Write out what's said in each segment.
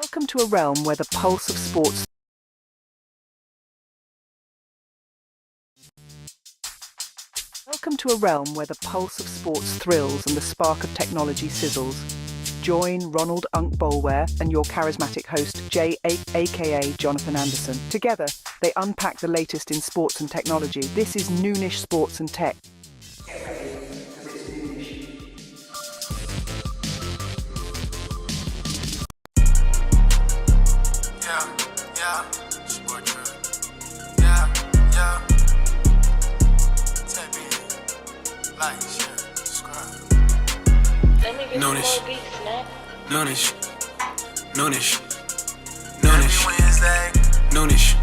Welcome to a realm where the pulse of sports. Welcome to a realm where the pulse of sports thrills and the spark of technology sizzles. Join Ronald Unk Bolware and your charismatic host, Jay, aka Jonathan Anderson. Together, they unpack the latest in sports and technology. This is Noonish Sports and Tech. Noonish, noonish, noonish, noonish, Wednesday, noonish,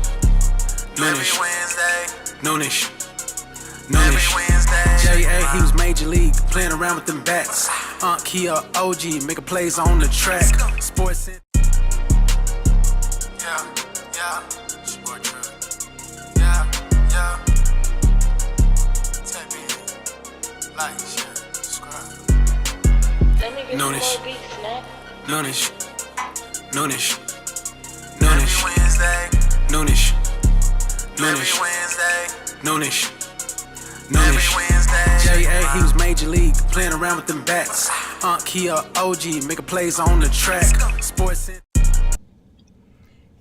noonish, Wednesday, noonish, noonish, Wednesday. J.A. he was major league, playing around with them bats. He a OG, making plays on the track. Sports. Sport truck. Tap in, like, share, subscribe. Noonish, noonish, noonish, noonish, Wednesday, noonish, noonish, Wednesday, noonish, noonish, Wednesday. J.A. he was major league, playing around with them bats. He a OG, making plays on the track. Sports.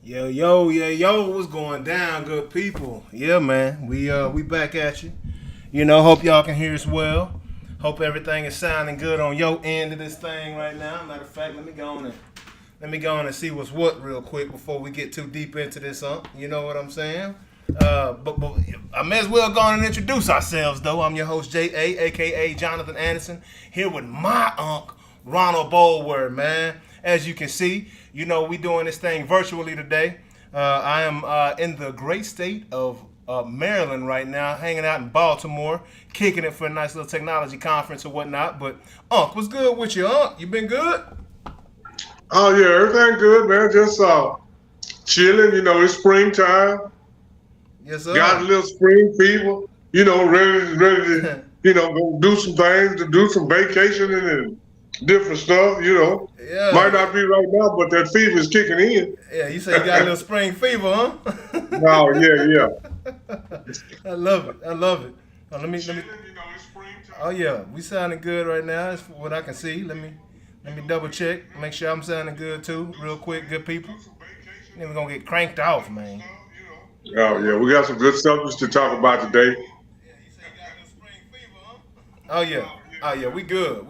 Yo, what's going down, good people? Yeah, man, we back at you. You know, hope y'all can hear us well. Hope everything is sounding good on your end of this thing right now. Matter of fact, let me go on and see what's what real quick before we get too deep into this, You know what I'm saying? But I may as well go on and introduce ourselves, though. I'm your host, J.A., a.k.a. Jonathan Anderson, here with my unc, Ronald Bolware, man. As you can see, you know, we doing this thing virtually today. I am in the great state of Maryland right now, hanging out in Baltimore, kicking it for a nice little technology conference or whatnot. But Unc, what's good with you, Unc? You been good? Oh yeah, everything good, man. Just chilling. You know, it's springtime. Yes, sir. Got a little spring fever. You know, ready to go do some things, to do some vacationing and different stuff. You know, yeah. Might not be right now, but that fever is kicking in. Yeah, you say you got a little spring fever, huh? Oh yeah. I love it. Oh, let me. Oh yeah, we sounding good right now. That's what I can see. Let me double check, make sure I'm sounding good too, real quick, good people. Then we're gonna get cranked off, man. Oh yeah, we got some good subjects to talk about today. Oh yeah, we good.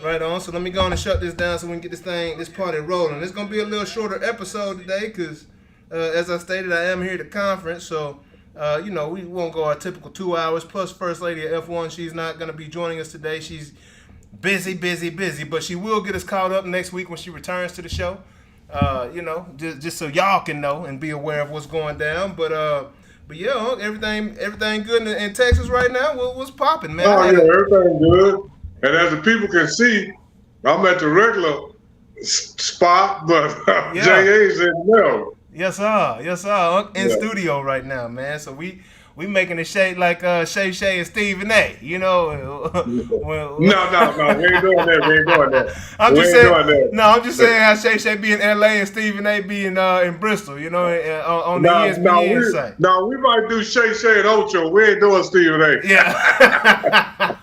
Right on. So let me go on and shut this down so we can get this party rolling. It's gonna be a little shorter episode today because, as I stated, I am here at the conference. So, we won't go our typical 2 hours. Plus, First Lady of F1, she's not gonna be joining us today. She's busy, but she will get us caught up next week when she returns to the show. Just so y'all can know and be aware of what's going down. But yeah, everything good in Texas right now. What's popping, man? Oh yeah, everything good. And as the people can see, I'm at the regular spot, but Yeah. J.A. said no. Yes, sir. In studio right now, man. So we making it shade like Shay and Stephen A. You know. No, we ain't doing that. I'm just saying how Shay be in L.A. and Stephen A. be in Bristol. You know, on the ESPN site. No, we might do Shay and Ocho. We ain't doing Stephen A. Yeah.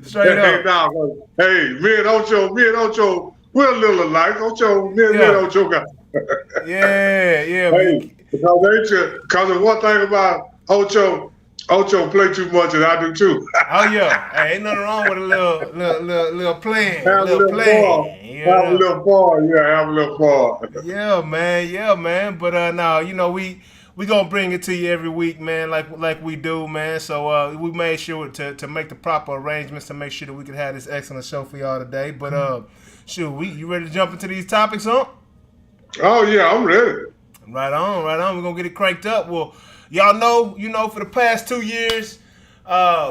Straight up. Hey, me and Ocho, we're a little alike. Me and Ocho got. Yeah. Hey, because the one thing about Ocho play too much, and I do too. Oh yeah, hey, ain't nothing wrong with a little playing, Have a little fun. Yeah, man. But now, we gonna bring it to you every week, man, like we do, man. So we made sure to make the proper arrangements to make sure that we can have this excellent show for y'all today. But you ready to jump into these topics, huh? Oh yeah, I'm ready. Right on. We're gonna get it cranked up. Well, y'all know, for the past 2 years,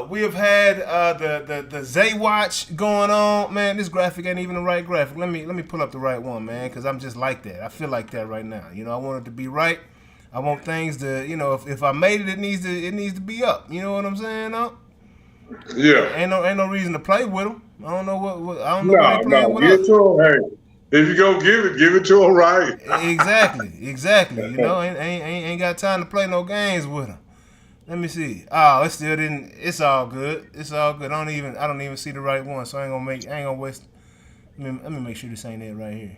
we have had the Zay Watch going on. Man, this graphic ain't even the right graphic. Let me pull up the right one, man, because I'm just like that. I feel like that right now. I want it to be right. I want things to, if I made it, it needs to be up. You know what I'm saying, huh? Yeah. Ain't no reason to play with them. I don't know what they playing with us. If you go give it to them right. Exactly. You know, ain't got time to play no games with them. Let me see. Oh, it still didn't. It's all good. I don't even see the right one. So I ain't gonna waste. Let me make sure this ain't it right here.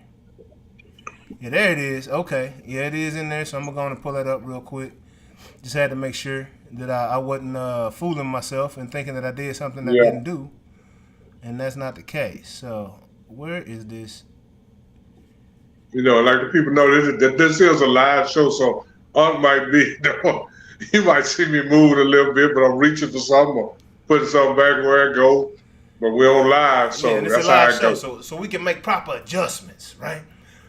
Yeah, there it is. Okay. Yeah, it is in there. So I'm going to pull that up real quick. Just had to make sure that I wasn't fooling myself and thinking that I did something I didn't do. And that's not the case. So where is this? You know, like the people know this is a live show, so might be, you might see me move a little bit, but I'm reaching for something or putting something back where it goes. But we're on live, so that's how it goes. So we can make proper adjustments, right?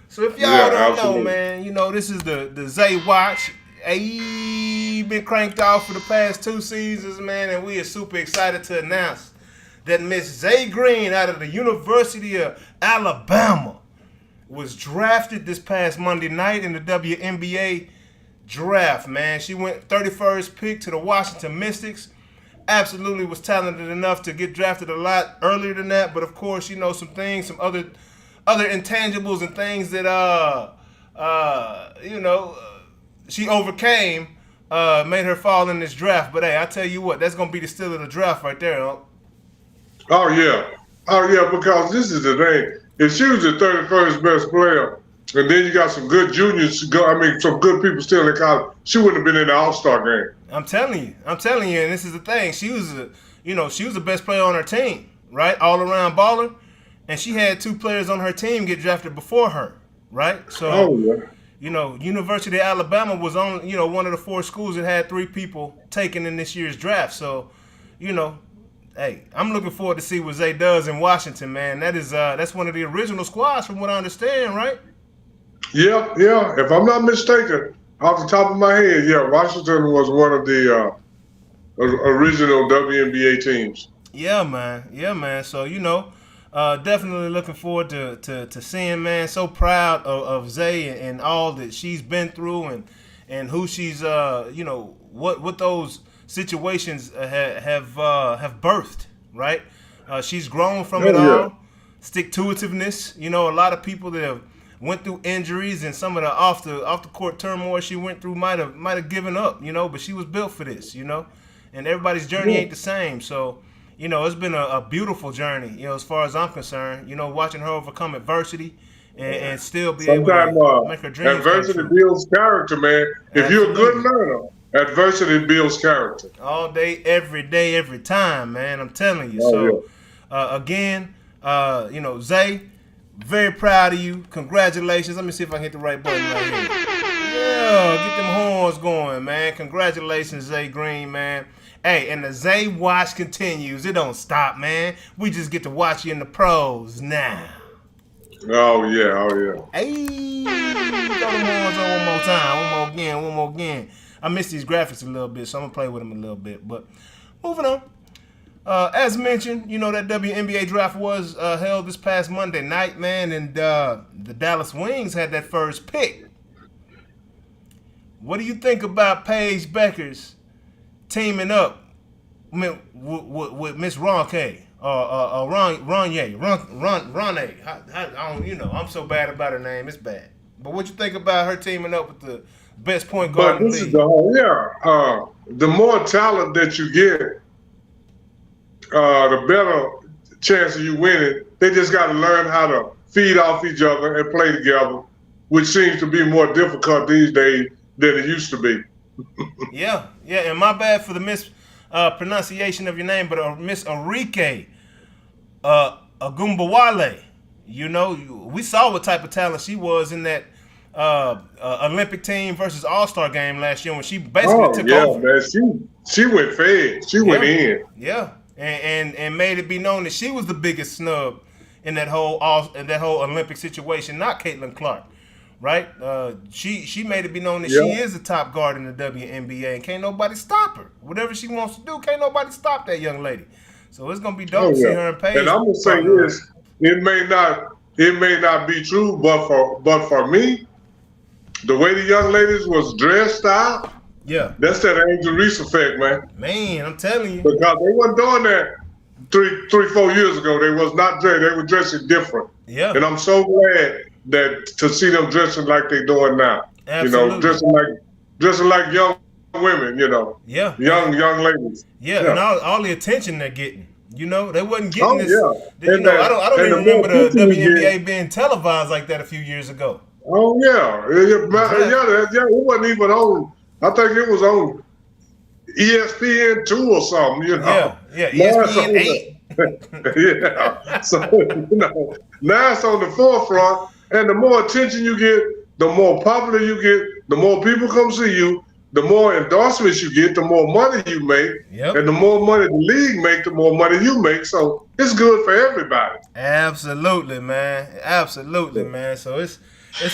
So if y'all don't know, man, you know, this is the Zay Watch. He been cranked off for the past 2 seasons, man, and we are super excited to announce that Miss Zay Green out of the University of Alabama was drafted this past Monday night in the WNBA draft, man. She went 31st pick to the Washington Mystics. Absolutely was talented enough to get drafted a lot earlier than that, but of course, you know, some other intangibles and things that she overcame made her fall in this draft. But hey, I tell you what, that's gonna be the steal of the draft right there, huh? Oh yeah, because this is the thing. If she was the 31st best player, and then you got some good juniors, some good people still in college, she wouldn't have been in the All-Star game. I'm telling you, and this is the thing. She was the best player on her team, right? All around baller, and she had 2 players on her team get drafted before her, right? So, you know, University of Alabama was on, you know, one of the 4 schools that had 3 people taken in this year's draft. So, you know, hey, I'm looking forward to see what Zay does in Washington, man. That's one of the original squads, from what I understand, right? Yeah. If I'm not mistaken, off the top of my head, Washington was one of the original WNBA teams. Yeah, man. So, you know, definitely looking forward to seeing, man. So proud of Zay and all that she's been through and who she's, you know, what those situations have birthed, right? She's grown from it all. Stick-to-itiveness. You know, a lot of people that have went through injuries and some of the off the court turmoil she went through might have given up, you know, but she was built for this, you know. And everybody's journey ain't the same. So, you know, it's been a beautiful journey, you know, as far as I'm concerned, you know, watching her overcome adversity and still be able to make her dreams adversity come true. Builds character, man. If you're a good learner, adversity builds character. All day, every time, man. I'm telling you. Again, you know, Zay, very proud of you. Congratulations. Let me see if I can hit the right button right here. Yeah, get them horns going, man. Congratulations, Zay Green, man. Hey, and the Zay Watch continues. It don't stop, man. We just get to watch you in the pros now. Oh, yeah. Hey, throw them horns on one more time. One more again. I miss these graphics a little bit, so I'm going to play with them a little bit. But moving on. As mentioned, you know, that WNBA draft was held this past Monday night, man, and the Dallas Wings had that first pick. What do you think about Paige Beuckers teaming up with Miss Ronke or Ronye? I don't, you know, I'm so bad about her name, it's bad. But what you think about her teaming up with the best point guard in the league? This is the whole, the more talent that you get, the better chance of you winning. They just got to learn how to feed off each other and play together, which seems to be more difficult these days than it used to be. Yeah, and my bad for the mispronunciation of your name, but Miss Arike Agumbawale. You know, we saw what type of talent she was in that Olympic team versus All-Star game last year when she basically took over. Man, she went fed. She went in. Yeah. And made it be known that she was the biggest snub in that whole Olympic situation, not Caitlin Clark, right? She made it be known that she is the top guard in the WNBA, and can't nobody stop her. Whatever she wants to do, can't nobody stop that young lady. So it's gonna be dope to see her in Paige. And I'm gonna say this: it may not be true, but for me, the way the young ladies was dressed out. Yeah, that's that Angel Reese effect, man. Man, I'm telling you. Because they weren't doing that three, 4 years ago. They was not dressed. They were dressing different. Yeah. And I'm so glad that to see them dressing like they doing now. Absolutely. You know, dressing like young women. You know. Yeah. Young ladies. Yeah, and all the attention they're getting. You know, they wasn't getting this. Yeah. You know, I don't even remember the WNBA being televised like that a few years ago. Oh yeah, it wasn't even on. I think it was on ESPN2 or something. You know. Yeah, ESPN8. Yeah. So now it's on the forefront, and the more attention you get, the more popular you get, the more people come see you, the more endorsements you get, the more money you make, and the more money the league make, the more money you make. So it's good for everybody. Absolutely, man. Absolutely, man. So it's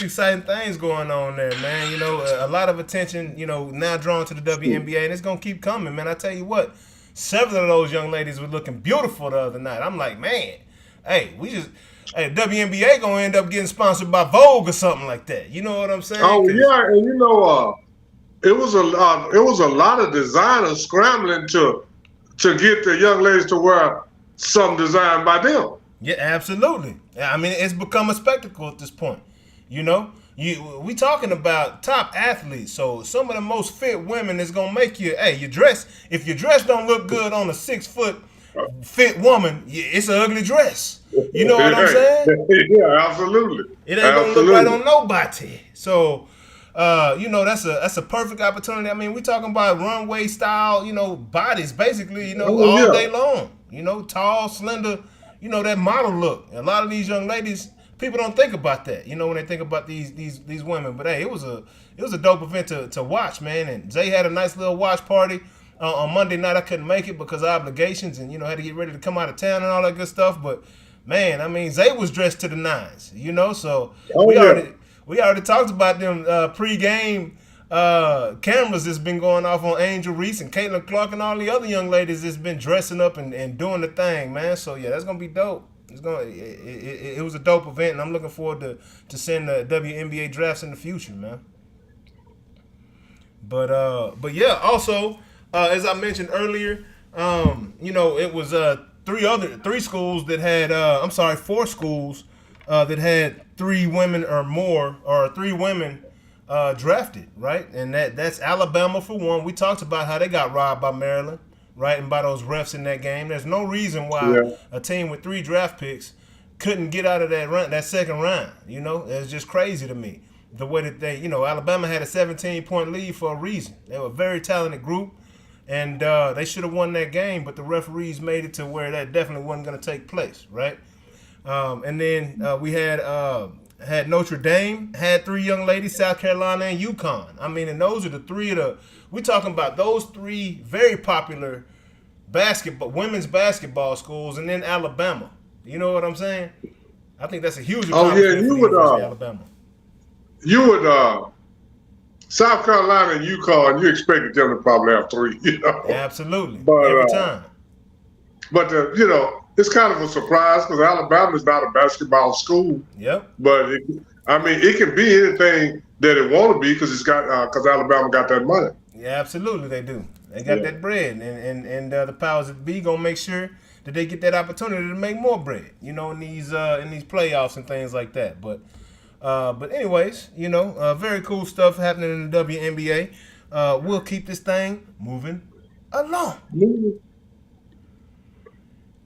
exciting things going on there, man. You know, a lot of attention, you know, now drawn to the WNBA, and it's gonna keep coming, man. I tell you what, several of those young ladies were looking beautiful the other night. I'm like, man, WNBA gonna end up getting sponsored by Vogue or something like that. You know what I'm saying? Oh yeah, and you know, it was a lot of designers scrambling to get the young ladies to wear some designed by them. Yeah, absolutely. I mean, it's become a spectacle at this point. You know, we talking about top athletes, so some of the most fit women is gonna make you. Hey, if your dress don't look good on a 6 foot fit woman, it's an ugly dress. You know what I'm saying? Yeah, absolutely. It ain't gonna look right on nobody. So, you know, that's a perfect opportunity. I mean, we talking about runway style, you know, bodies basically, you know, all day long. You know, tall, slender, you know, that model look. A lot of these young ladies. People don't think about that, you know, when they think about these women. But hey, it was a dope event to watch, man. And Zay had a nice little watch party on Monday night. I couldn't make it because of obligations, and you know, had to get ready to come out of town and all that good stuff. But man, I mean, Zay was dressed to the nines, you know. So we already talked about them pre-game cameras that's been going off on Angel Reese and Caitlin Clark and all the other young ladies that's been dressing up and doing the thing, man. So yeah, that's gonna be dope. It was a dope event, and I'm looking forward to seeing the WNBA drafts in the future, man. But yeah, also as I mentioned earlier, you know, it was 4 schools that had 3 women or more, or 3 women drafted, right? And that's Alabama for one. We talked about how they got robbed by Maryland. Right, and by those refs in that game. There's no reason why a team with 3 draft picks couldn't get out of that second round. You know, it's just crazy to me. The way that Alabama had a 17-point lead for a reason. They were a very talented group, and they should have won that game, but the referees made it to where that definitely wasn't going to take place, right? And then we had Notre Dame, had 3 young ladies, South Carolina and UConn. I mean, and those are the 3 of the. We're talking about those 3 very popular women's basketball schools, and then Alabama. You know what I'm saying? I think that's a huge accomplishment for Alabama. You would South Carolina and UConn. You expected them to probably have 3. You know, absolutely, but, every time. But you know, it's kind of a surprise because Alabama is not a basketball school. Yep. But it can be anything that it want to be because Alabama got that money. Yeah, absolutely, they do. They got that bread, and the powers that be gonna make sure that they get that opportunity to make more bread. You know, in these playoffs and things like that. But anyways, you know, very cool stuff happening in the WNBA. We'll keep this thing moving along.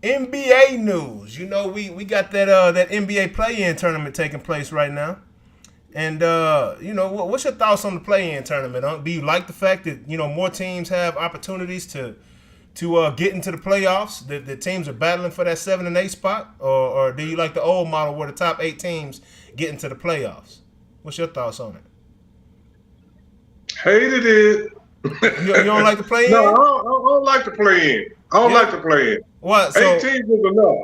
NBA news. You know, we got that NBA play-in tournament taking place right now. And, you know, what's your thoughts on the play-in tournament? Do you like the fact that, you know, more teams have opportunities to get into the playoffs, that the teams are battling for that 7 and 8 spot? Or do you like the old model where the top 8 teams get into the playoffs? What's your thoughts on it? Hated it. You don't like the play-in? No, I don't like the play-in. I don't like the play-in. What? So, 8 teams is enough.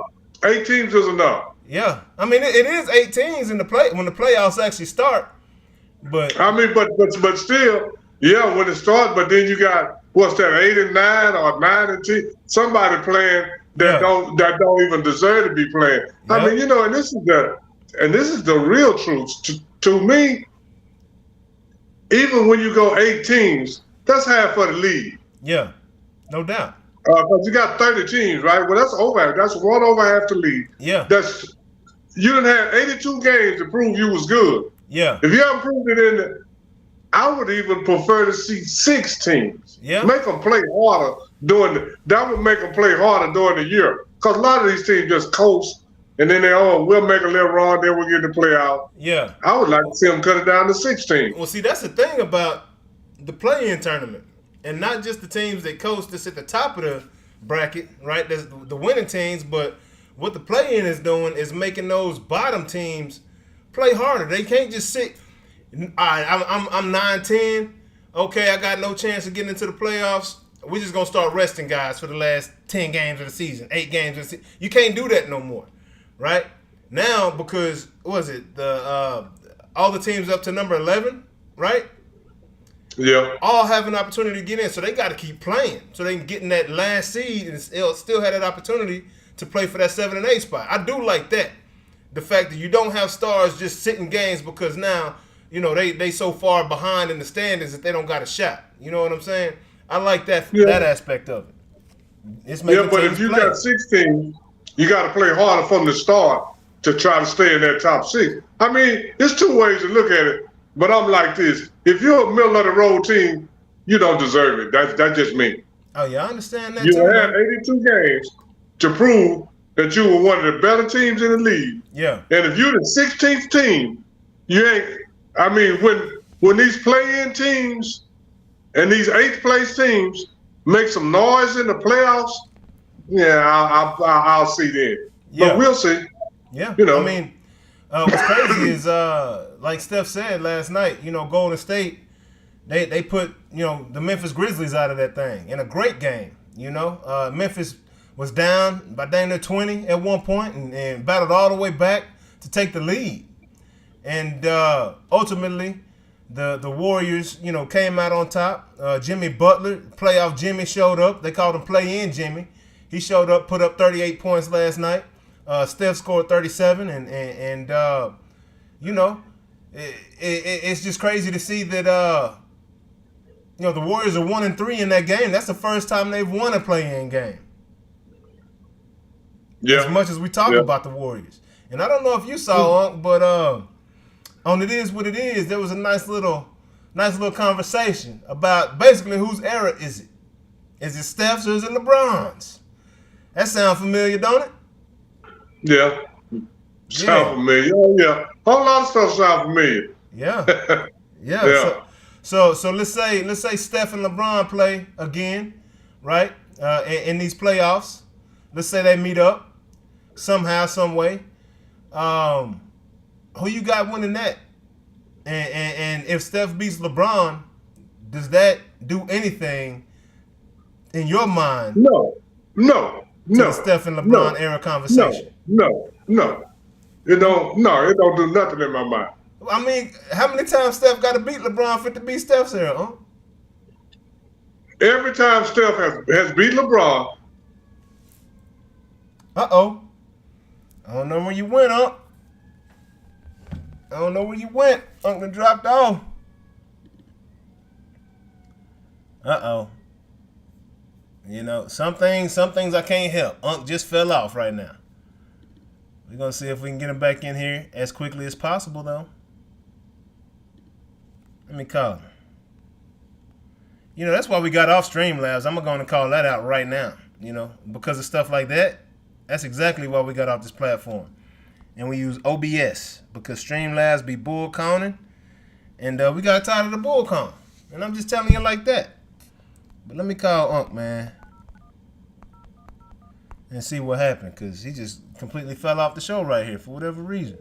8 teams is enough. Yeah, I mean it is 8 teams in the when the playoffs actually start. But I mean, but still, yeah, when it starts. But then you got 8 and 9 or 9 and 10. Somebody playing that don't even deserve to be playing. Yep. I mean, you know, and this is the real truth. To me, even when you go 8 teams, that's half of the league. Yeah, no doubt. Because you got 30 teams, right? Well, that's over. That's one over half the league. Yeah. You done had 82 games to prove you was good. Yeah. If you haven't proved it I would even prefer to see 6 teams. Yeah. Make them play harder that would make them play harder during the year. Because a lot of these teams just coast, and then we'll make a little run, then we'll get the play out. Yeah. I would like to see them cut it down to 16. Well, see, that's the thing about the play-in tournament. And not just the teams that coast that's at the top of the bracket, right? There's the winning teams, but what the play-in is doing is making those bottom teams play harder. They can't just sit. All right, I'm 9-10. Okay, I got no chance of getting into the playoffs. We're just gonna start resting guys for the last 10 games of the season, 8 games of the season. You can't do that no more, right? Now because all the teams up to number 11, right? Yeah. All have an opportunity to get in, so they got to keep playing so they can get in that last seed and still have that opportunity to play for that 7 and 8 spot. I do like that. The fact that you don't have stars just sitting games because now, they so far behind in the standings that they don't got a shot. You know what I'm saying? I like that aspect of it. It's making but if you got 6 teams, you got to play harder from the start to try to stay in that top 6. I mean, there's 2 ways to look at it, but I'm like this. If you're a middle of the road team, you don't deserve it. That's just me. Oh, yeah, I understand that you too. You had 82 games to prove that you were one of the better teams in the league. Yeah. And if you're the 16th team, you ain't. I mean, when these play-in teams and these 8th place teams make some noise in the playoffs, I'll see then. Yeah. But we'll see. Yeah. I mean, what's crazy is like Steph said last night. Golden State, they put the Memphis Grizzlies out of that thing in a great game. Memphis was down by dang near 20 at one point and battled all the way back to take the lead. And ultimately, the Warriors, came out on top. Jimmy Butler, playoff Jimmy, showed up. They called him play-in Jimmy. He showed up, put up 38 points last night. Steph scored 37, and it's just crazy to see that the Warriors are 1-3 in that game. That's the first time they've won a play-in game. Yeah. As much as we talk about the Warriors, and I don't know if you saw, but on It Is What It Is, there was a nice little conversation about basically whose era is it? Is it Steph's or is it LeBron's? That sound familiar, don't it? Yeah. Sound familiar. Oh, yeah. A whole lot of stuff sound familiar. Yeah. Yeah. So let's say Steph and LeBron play again, right? In these playoffs. Let's say they meet up somehow, some way. Who you got winning that? And if Steph beats LeBron, does that do anything in your mind? No. To the Steph and LeBron era conversation. No. It don't do nothing in my mind. I mean, how many times Steph got to beat LeBron for it to beat Steph's era, huh? Every time Steph has beat LeBron. Uh-oh. I don't know where you went, Unc. I don't know where you went. Unc done dropped off. Uh-oh. Some things I can't help. Unc just fell off right now. We're going to see if we can get him back in here as quickly as possible, though. Let me call him. That's why we got off Streamlabs. I'm going to call that out right now. Because of stuff like that. That's exactly why we got off this platform. And we use OBS because Streamlabs be bull coning. And we got tired of the bull con. And I'm just telling you like that. But let me call Unc, man. And see what happened. Because he just completely fell off the show right here for whatever reason.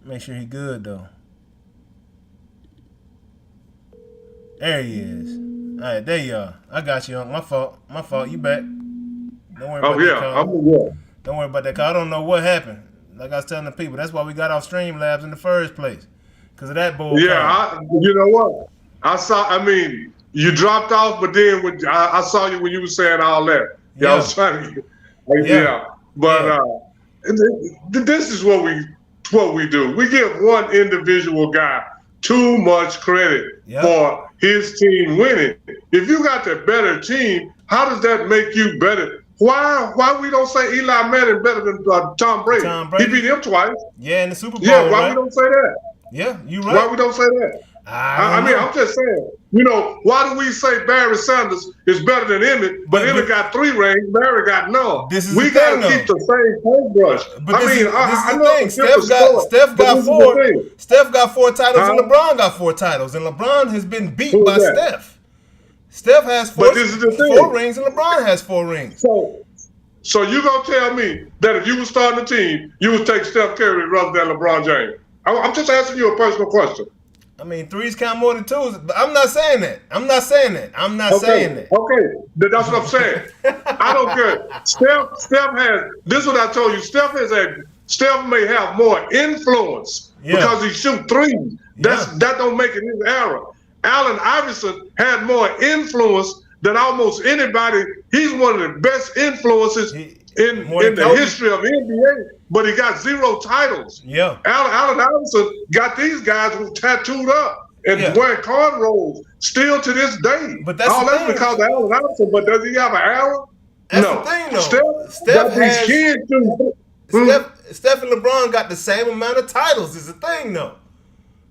Make sure he good, though. There he is. All right, there you are. I got you, Unc. My fault. You back. Don't worry about that call. Don't worry about that call. I don't know what happened. Like I was telling the people, that's why we got off Streamlabs in the first place. Because of that bull. Yeah, you know what? You dropped off, but then I saw you when you were saying all that. Yeah, I was trying to. This is what we do. We give one individual guy too much credit for his team winning. If you got the better team, How does that make you better? Why we don't say Eli Manning better than Tom Brady? He beat him twice. Yeah, in the Super Bowl. Yeah, why we don't say that? Yeah, you right. Why we don't say that? I mean, I'm just saying. You know, why do we say Barry Sanders is better than Emmett, but Emmett got 3 rings, Barry got none? We got to keep the same paintbrush. But I know Steph got 4. Steph got 4 titles and LeBron got 4 titles, and LeBron has been beat by Steph. Steph has 4 rings and LeBron has 4 rings. So you gonna tell me that if you were starting a team, you would take Steph Curry rather than LeBron James? I'm just asking you a personal question. I mean, 3s count more than 2s, but I'm not saying that. saying that. Okay, that's what I'm saying. I don't care. Steph has. This is what I told you. Steph may have more influence because he shoot 3s. That don't make it his era. Allen Iverson had more influence than almost anybody. He's one of the best influences in the history of NBA, but he got 0 titles. Yeah. Allen Iverson got these guys tattooed up and wearing cornrows still to this day. But that's because of Allen Iverson. But does he have an era? That's no. the thing, though. Steph and LeBron got the same amount of titles. Is the thing, though.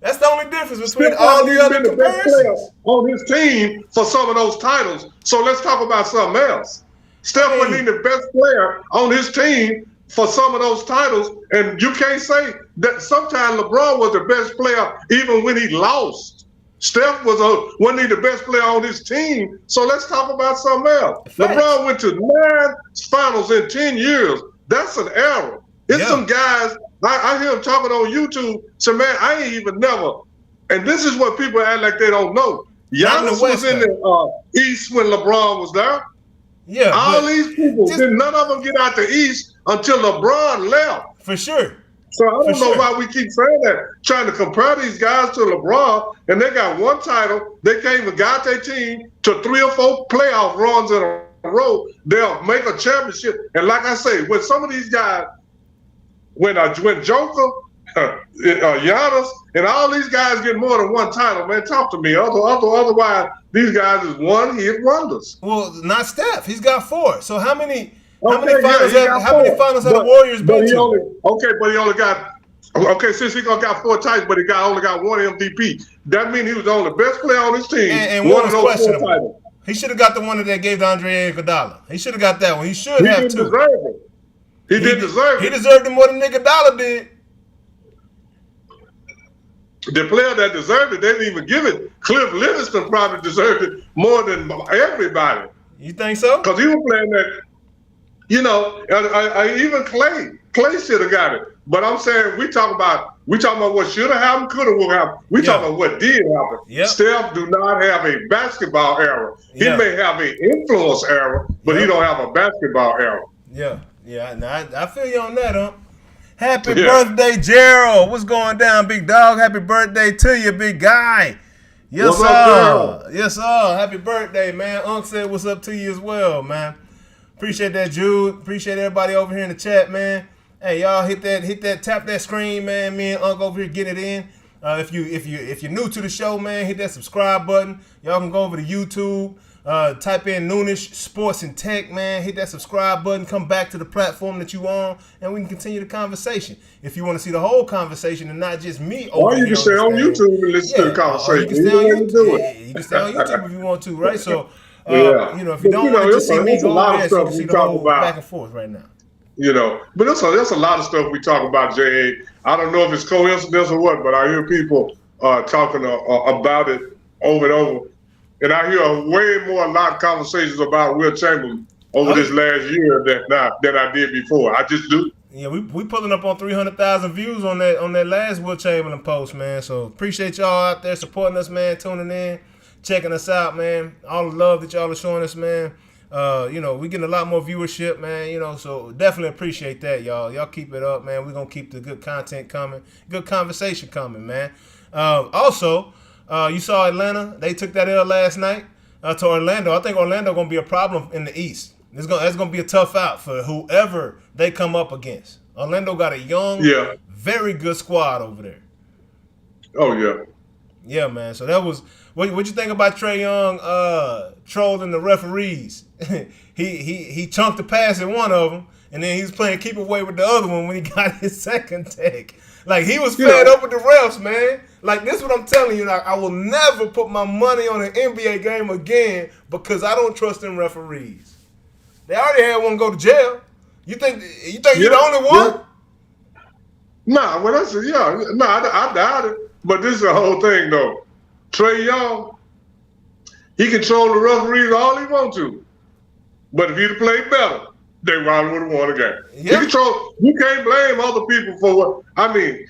That's the only difference between all the other comparisons. On his team for some of those titles. So let's talk about something else. Steph wasn't even the best player on his team for some of those titles, and you can't say that. Sometimes LeBron was the best player even when he lost. Steph wasn't he the best player on his team? So let's talk about something else. LeBron went to 9 finals in 10 years. That's an error. It's some guys. I hear him talking on YouTube. So man, I ain't even never. And this is what people act like they don't know. Giannis was in the East when LeBron was there. Yeah, all these people, none of them get out the East until LeBron left. For sure. So I don't know why we keep saying that, trying to compare these guys to LeBron, and they got 1 title. They can't even got their team to 3 or 4 playoff runs in a row. They'll make a championship. And like I say, with some of these guys, when Joker, Giannis, and all these guys get more than 1 title, man, talk to me. Otherwise, these guys is 1-hit wonders. Well, not Steph. He's got 4. So how many finals have the Warriors been to? But he only got. Okay, since he got 4 titles, but he only got 1 MVP. That means he was the only best player on his team. And one was questionable. He should have got the one that they gave to Andre Iguodala. He should have got that one. He should have too. He didn't deserve it. He deserved it more than Iguodala did. The player that deserved it, they didn't even give it. Cliff Livingston probably deserved it more than everybody. You think so? Because he was playing that, even Clay should have got it. But I'm saying we talking about what should have happened, could have happened. We talking about what did happen. Yep. Steph do not have a basketball era. He may have an influence era, but he don't have a basketball era. Yeah. I feel you on that, huh? Happy birthday, Gerald. What's going down, big dog? Happy birthday to you, big guy. Yes, sir. Yes, sir. Happy birthday, man. Unc said what's up to you as well, man. Appreciate that, Jude. Appreciate everybody over here in the chat, man. Hey, y'all tap that screen, man. Me and Unc over here getting it in. If you're new to the show, man, hit that subscribe button. Y'all can go over to YouTube. Type in Noonish Sports and Tech, man. Hit that subscribe button. Come back to the platform that you on, and we can continue the conversation. If you want to see the whole conversation and not just me, or you can stay on YouTube and listen to the conversation. You can stay on YouTube. You can stay on YouTube if you want to, right? So, if you don't want to just see me go over there, so you can see the whole back and forth right now. But there's a lot of stuff we talk about, J.A. I don't know if it's coincidence or what, but I hear people talking about it over and over. And I hear a lot of conversations about Will Chamberlain over this last year than I did before. I just do. Yeah, we pulling up on 300,000 views on that last Will Chamberlain post, man. So appreciate y'all out there supporting us, man, tuning in, checking us out, man. All the love that y'all are showing us, man. We getting a lot more viewership, man. So definitely appreciate that, y'all. Y'all keep it up, man. We're gonna keep the good content coming, good conversation coming, man. Also. You saw Atlanta. They took that L last night to Orlando. I think Orlando going to be a problem in the East. That's going to be a tough out for whoever they come up against. Orlando got a young, very good squad over there. Oh, yeah. Yeah, man. So that was what you think about Trae Young trolling the referees? he chunked the pass in one of them, and then he was playing keep away with the other one when he got his second tech. Like, he was fed up with the refs, man. Like, this is what I'm telling you. Like, I will never put my money on an NBA game again because I don't trust them referees. They already had one go to jail. You think you're the only one? Yeah. Nah, well, that's I doubt it. But this is the whole thing, though. Trae Young, he control the referees all he wants to. But if he'd have played better, they probably would have won the game. Yeah. You can't blame other people for what. I mean,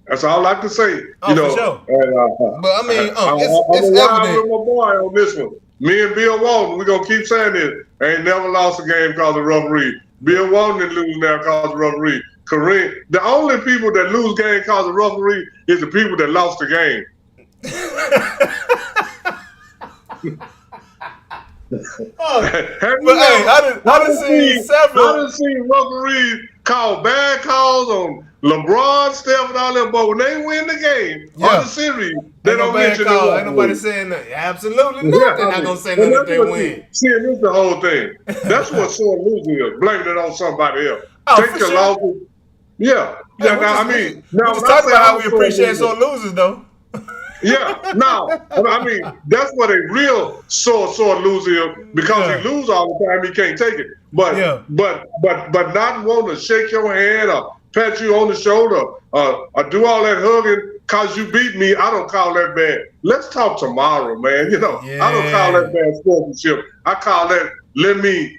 that's all I can say. For sure. And, but I mean, it's evident. with my boy on this one. Me and Bill Walton, we're going to keep saying this. Ain't never lost a game because of referee. Bill Walton didn't lose now because of referee. Kareem, the only people that lose game because of referee is the people that lost the game. I done seen several. I done seen referees call bad calls on LeBron, Steph, and all them, but when they win the game or the series, they don't mention it. Ain't nobody saying nothing. Absolutely not. They're not gonna say nothing if they win. See, this is the whole thing. That's what sore losing is. Blaming it on somebody else. Take your sure. losses. Yeah. We just talk about how we appreciate sore losers, though. Yeah, no, I mean, that's what a real sore loser is, because he lose all the time, he can't take it. But not want to shake your hand or pat you on the shoulder or do all that hugging because you beat me, I don't call that bad. Let's talk tomorrow, man. I don't call that bad sportsmanship. I call that let me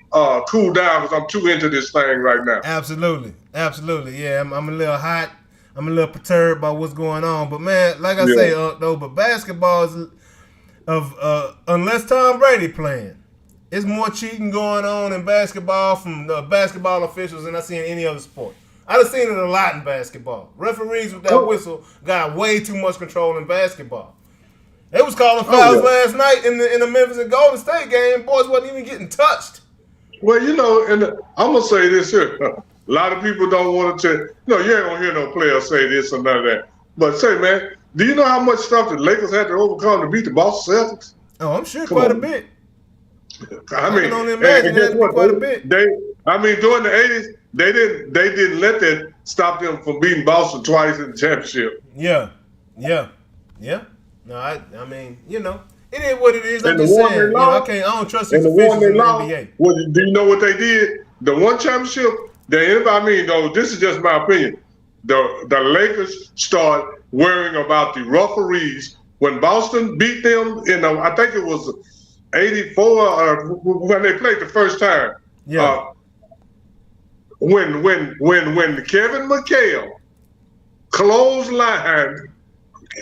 cool down because I'm too into this thing right now. Absolutely. Yeah, I'm a little hot. I'm a little perturbed by what's going on. But, man, like I say, though, but basketball is unless Tom Brady playing, it's more cheating going on in basketball from the basketball officials than I see in any other sport. I've seen it a lot in basketball. Referees with that whistle got way too much control in basketball. They was calling fouls last night in the Memphis and Golden State game. Boys wasn't even getting touched. Well, and I'm going to say this here. A lot of people don't want to you ain't going to hear no player say this or none of that. But say, man, do you know how much stuff the Lakers had to overcome to beat the Boston Celtics? Oh, I'm sure quite a bit. I mean, can only imagine that quite a bit. During the 80s, they didn't let that stop them from beating Boston twice in the championship. Yeah. No, I mean, it is what it is. I'm just saying, I don't trust these officials in the NBA. Well, do you know what they did? The one championship, this is just my opinion. The Lakers start worrying about the referees when Boston beat them in I think it was 84 when they played the first time. Yeah. When Kevin McHale clotheslined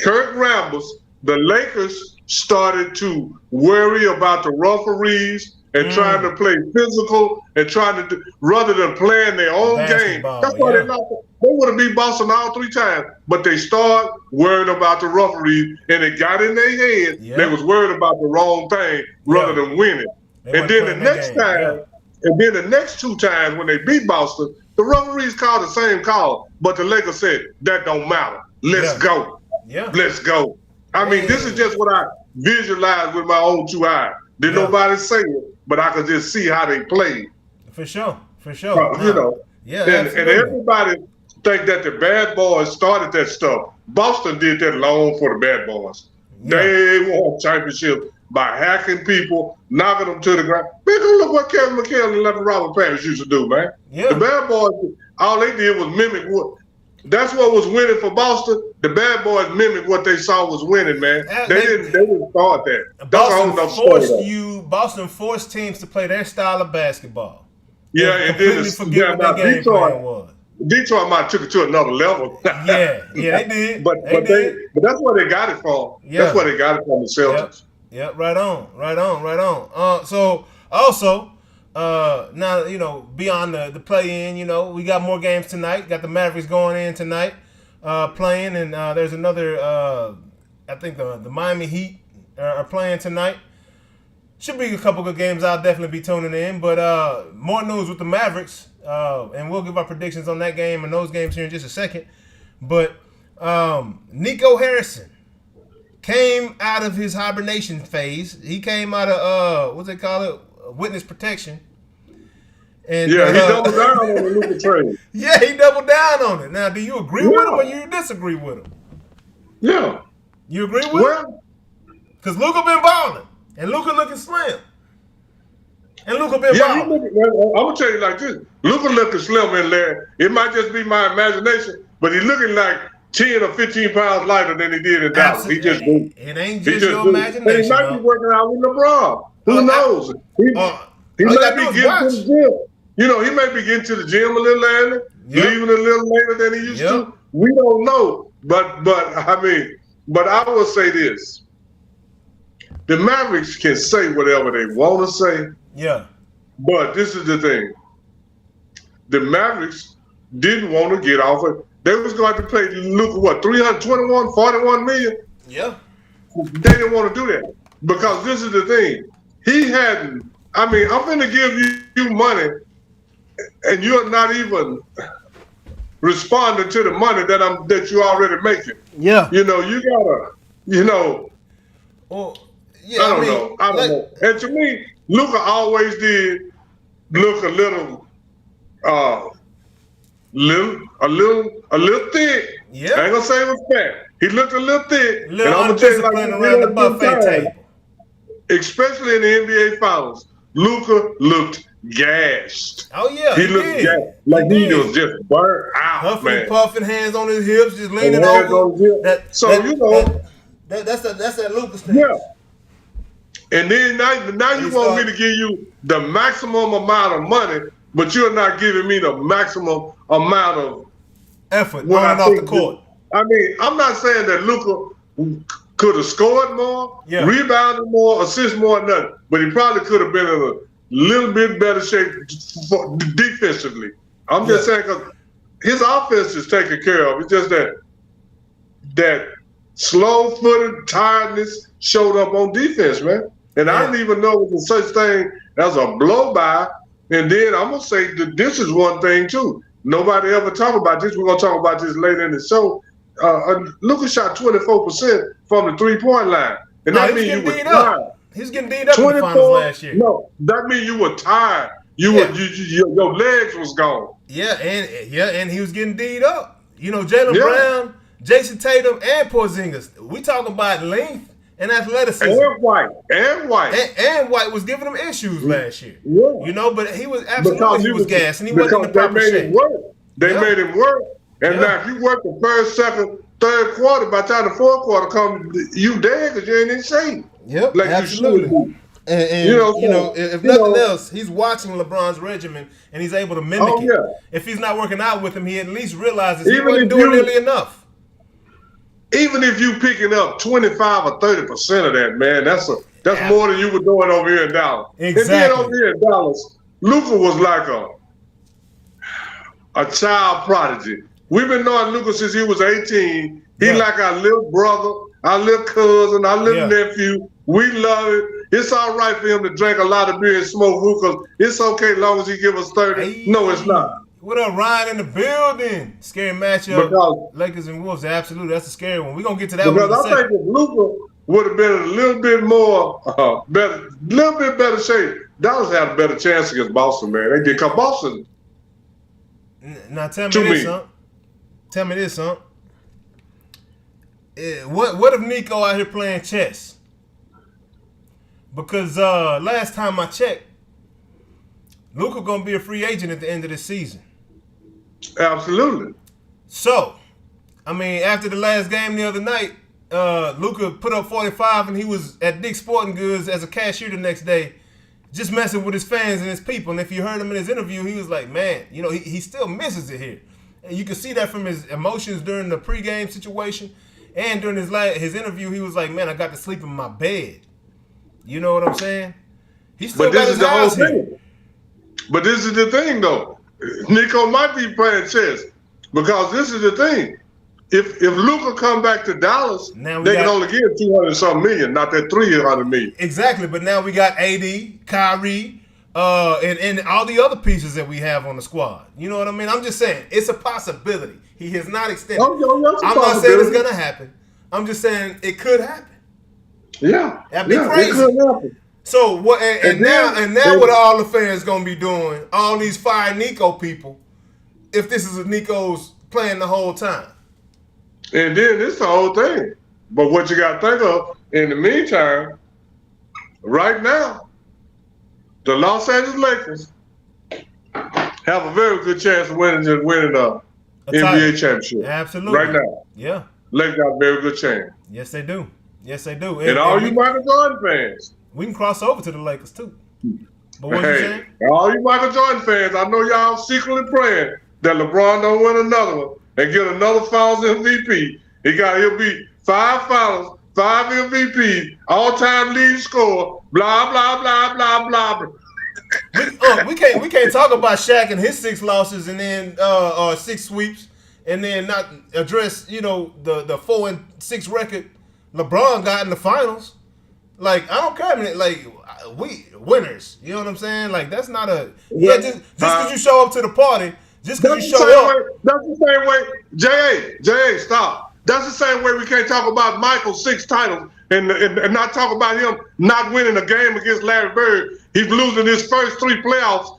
Kurt Rambis, the Lakers started to worry about the referees and trying to play physical and trying to rather than playing their own game. That's why they lost. They would have beat Boston all 3 times, but they started worrying about the referees, and it got in their head. Yeah. They was worried about the wrong thing rather than winning. And then the next time, and then the next 2 times when they beat Boston, the referees called the same call, but the Lakers said that don't matter. Let's go. Yeah. Let's go. I mean, this is just what I visualized with my own 2 eyes. Didn't nobody say it, but I could just see how they played. For sure. Yeah, and everybody think that the bad boys started that stuff. Boston did that long for the bad boys. Yeah. They won championship by hacking people, knocking them to the ground. Man, go look what Kevin McHale and Lefty Robert Parrish used to do, man. Yeah. The bad boys, all they did was mimic what. That's what was winning for Boston. The bad boys mimicked what they saw was winning, man. They didn't start that. Boston forced teams to play their style of basketball. Yeah, and then forget what the game plan was. Detroit might have took it to another level. yeah, they did. But that's where they got it from. Yeah. That's where they got it from, the Celtics. Yeah, right on. So also, now, beyond the play-in, we got more games tonight. Got the Mavericks going in tonight, playing, and there's another, I think the Miami Heat are playing tonight. Should be a couple good games. I'll definitely be tuning in. But more news with the Mavericks, and we'll give our predictions on that game and those games here in just a second. But Nico Harrison came out of his hibernation phase. He came out of what's they call it, witness protection. And, he doubled down on the Luka trade. Yeah, he doubled down on it. Now, do you agree with him or you disagree with him? Yeah. You agree with him? Because Luka been balling, and Luka looking slim. And Luka been balling. I'm going to tell you like this. Luka looking slim in there. It might just be my imagination, but he's looking like 10 or 15 pounds lighter than he did in Dallas. He just do. It ain't just your imagination. And he might be working out with LeBron. Who knows? He might be getting to the gym. You know, he may be getting to the gym a little early, leaving a little later than he used to. We don't know. But I will say this. The Mavericks can say whatever they want to say. Yeah. But this is the thing. The Mavericks didn't want to get off it. They was going to pay Luka, 321, 41 million? Yeah. They didn't want to do that. Because this is the thing. He hadn't, I'm going to give you money and you're not even responding to the money that you're already making. Yeah. You know, you gotta, Well, yeah, I don't know. And to me, Luka always did look a little thick. Yeah. I ain't gonna say it was fat. He looked a little thick. And I'm gonna tell you like around the buffet table. Especially in the NBA Finals, Luka looked gassed. Oh yeah, he looked gassed. Like he was just burnt out, Huffing, puffing, hands on his hips, just leaning over. That's that Luka thing. Yeah. And then now you want me to give you the maximum amount of money, but you're not giving me the maximum amount of effort running off the court. I'm not saying that Luka could have scored more, rebounded more, assist more, nothing. But he probably could have been in a little bit better shape defensively. I'm just saying because his offense is taken care of. It's just that slow-footed tiredness showed up on defense, man. And I didn't even know there was such thing as a blow-by. And then I'm going to say that this is one thing, too. Nobody ever talk about this. We're going to talk about this later in the show. Luka shot 24% from the three-point line. And that means you were tired. He's getting beat up in the finals last year. No, that means you were tired. Your legs was gone. Yeah, and he was getting beat up. You know, Jaylen Brown, Jason Tatum, and Porzingis. We talking about length and athleticism. And White. And White was giving him issues last year. Yeah. You know, but he was absolutely gassed, and he wasn't in the proper shape. They made him work. And now if you work the first, second, third quarter, by the time the fourth quarter comes, you dead because you ain't in shape. Yep, like absolutely. And if nothing else, he's watching LeBron's regimen and he's able to mimic it. Yeah. If he's not working out with him, he at least realizes he wasn't doing nearly enough. Even if you picking up 25 or 30% of that, man, that's more than you were doing over here in Dallas. Exactly. And then over here in Dallas, Luka was like a child prodigy. We've been knowing Luka since he was 18. He like our little brother, our little cousin, our little nephew. We love it. It's all right for him to drink a lot of beer and smoke hookahs. It's okay as long as he give us 30. Hey. No, it's not. What up, Ryan in the building? Scary matchup. Lakers and Wolves. Absolutely. That's a scary one. We're going to get to that one in a second. I think if Luka would have been in a little bit more, little bit better shape, Dallas had a better chance against Boston, man. They did. Because Boston. Now, tell me this, son. What if Nico out here playing chess? Because last time I checked, Luka gonna be a free agent at the end of this season. Absolutely. So, after the last game the other night, Luka put up 45 and he was at Dick's Sporting Goods as a cashier the next day, just messing with his fans and his people. And if you heard him in his interview, he was like, man, he still misses it here. And you can see that from his emotions during the pregame situation. And during his interview, he was like, man, I got to sleep in my bed. You know what I'm saying? He still got his house here. But this is the thing, though. Nico might be playing chess because this is the thing. If Luka come back to Dallas, they can only give 200-something million, not that 300 million. Exactly, but now we got AD, Kyrie, and all the other pieces that we have on the squad. You know what I mean? I'm just saying, it's a possibility. He has not extended. I'm not saying it's going to happen. I'm just saying it could happen. Yeah. That'd be It crazy. could happen. So what? And now what all the fans gonna be doing? All these Fire Nico people. If this is a Nico's playing the whole time. And then it's the whole thing. But what you got to think of in the meantime, right now, the Los Angeles Lakers have a very good chance of winning the NBA championship. Absolutely. Right now. Yeah. Lakers got a very good chance. Yes, they do. Yes, they do. And all you Michael Jordan fans. We can cross over to the Lakers too. But what you saying? All you Michael Jordan fans, I know y'all secretly praying that LeBron don't win another one and get another Finals MVP. He'll be 5 Finals, 5 MVPs, all-time leading scorer, blah blah blah blah blah. We can't talk about Shaq and his 6 losses and then 6 sweeps and then not address the 4-6 record LeBron got in the finals. Like, I don't care. I mean, like, we winners. You know what I'm saying? Like, that's not a just because you show up to the party. Just because you show up. That's the same way. J.A., stop. That's the same way we can't talk about Michael's 6 titles and not talk about him not winning a game against Larry Bird. He's losing his first 3 playoffs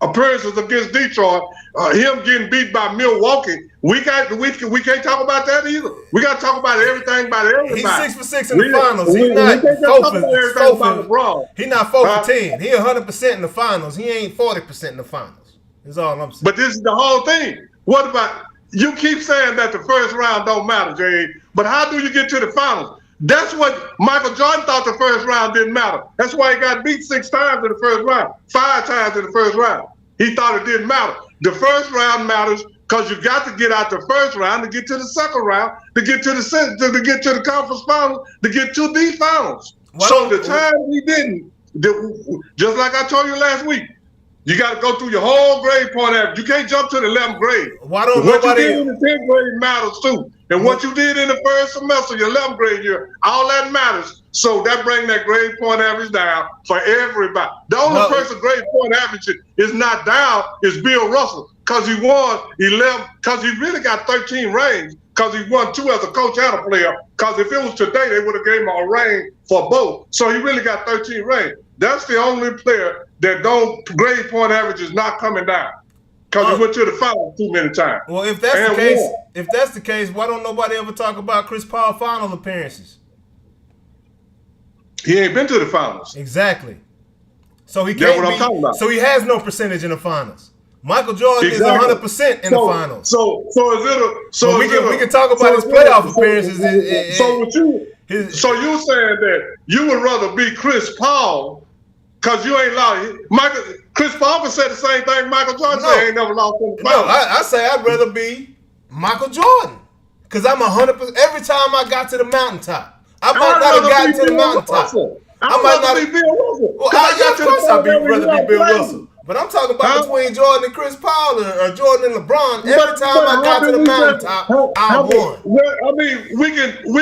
appearances against Detroit. Him getting beat by Milwaukee. We can't talk about that either. We got to talk about everything about everybody. He's 6 for 6 in the finals. He's not 4 for 10. He's not 4 for 10. He 100% in the finals. He ain't 40% in the finals. That's all I'm saying. But this is the whole thing. What about you? Keep saying that the first round don't matter, Jay. But how do you get to the finals? That's what Michael Jordan thought the first round didn't matter. That's why he got beat 6 times in the first round, 5 times in the first round. He thought it didn't matter. The first round matters because you got to get out the first round to get to the second round, to get to the conference finals, to get to the finals. So the time he didn't, just like I told you last week, you got to go through your whole grade point average. You can't jump to the 11th grade. Why don't what you did in the 10th grade matters too. And what you did in the first semester, your 11th grade year, all that matters. So that brings that grade point average down for everybody. The only person grade point average is not down is Bill Russell because he won 11, because he really got 13 rings because he won 2 as a coach and a player. Because if it was today, they would have gave him a ring for both. So he really got 13 rings. That's the only player that don't grade point average is not coming down because he went to the finals too many times. Well, if that's the case, why don't nobody ever talk about Chris Paul final appearances? He ain't been to the finals. Exactly. So he can't I'm talking about. So he has no percentage in the finals. Michael Jordan is 100% in the finals. So we can talk about his playoff appearances. So you saying that you would rather be Chris Paul because you ain't lost. Chris Paul can say the same thing Michael Jordan said. He ain't never lost in the finals. No, I say I'd rather be Michael Jordan because I'm 100%. Every time I got to the mountaintop. I might not have gotten to the mountaintop. I might not be Bill Russell. Well, of course I'd rather be Bill Russell. But I'm talking about between Jordan and Chris Paul or Jordan and LeBron. Every time I got to the mountaintop, I won. Well, I mean, we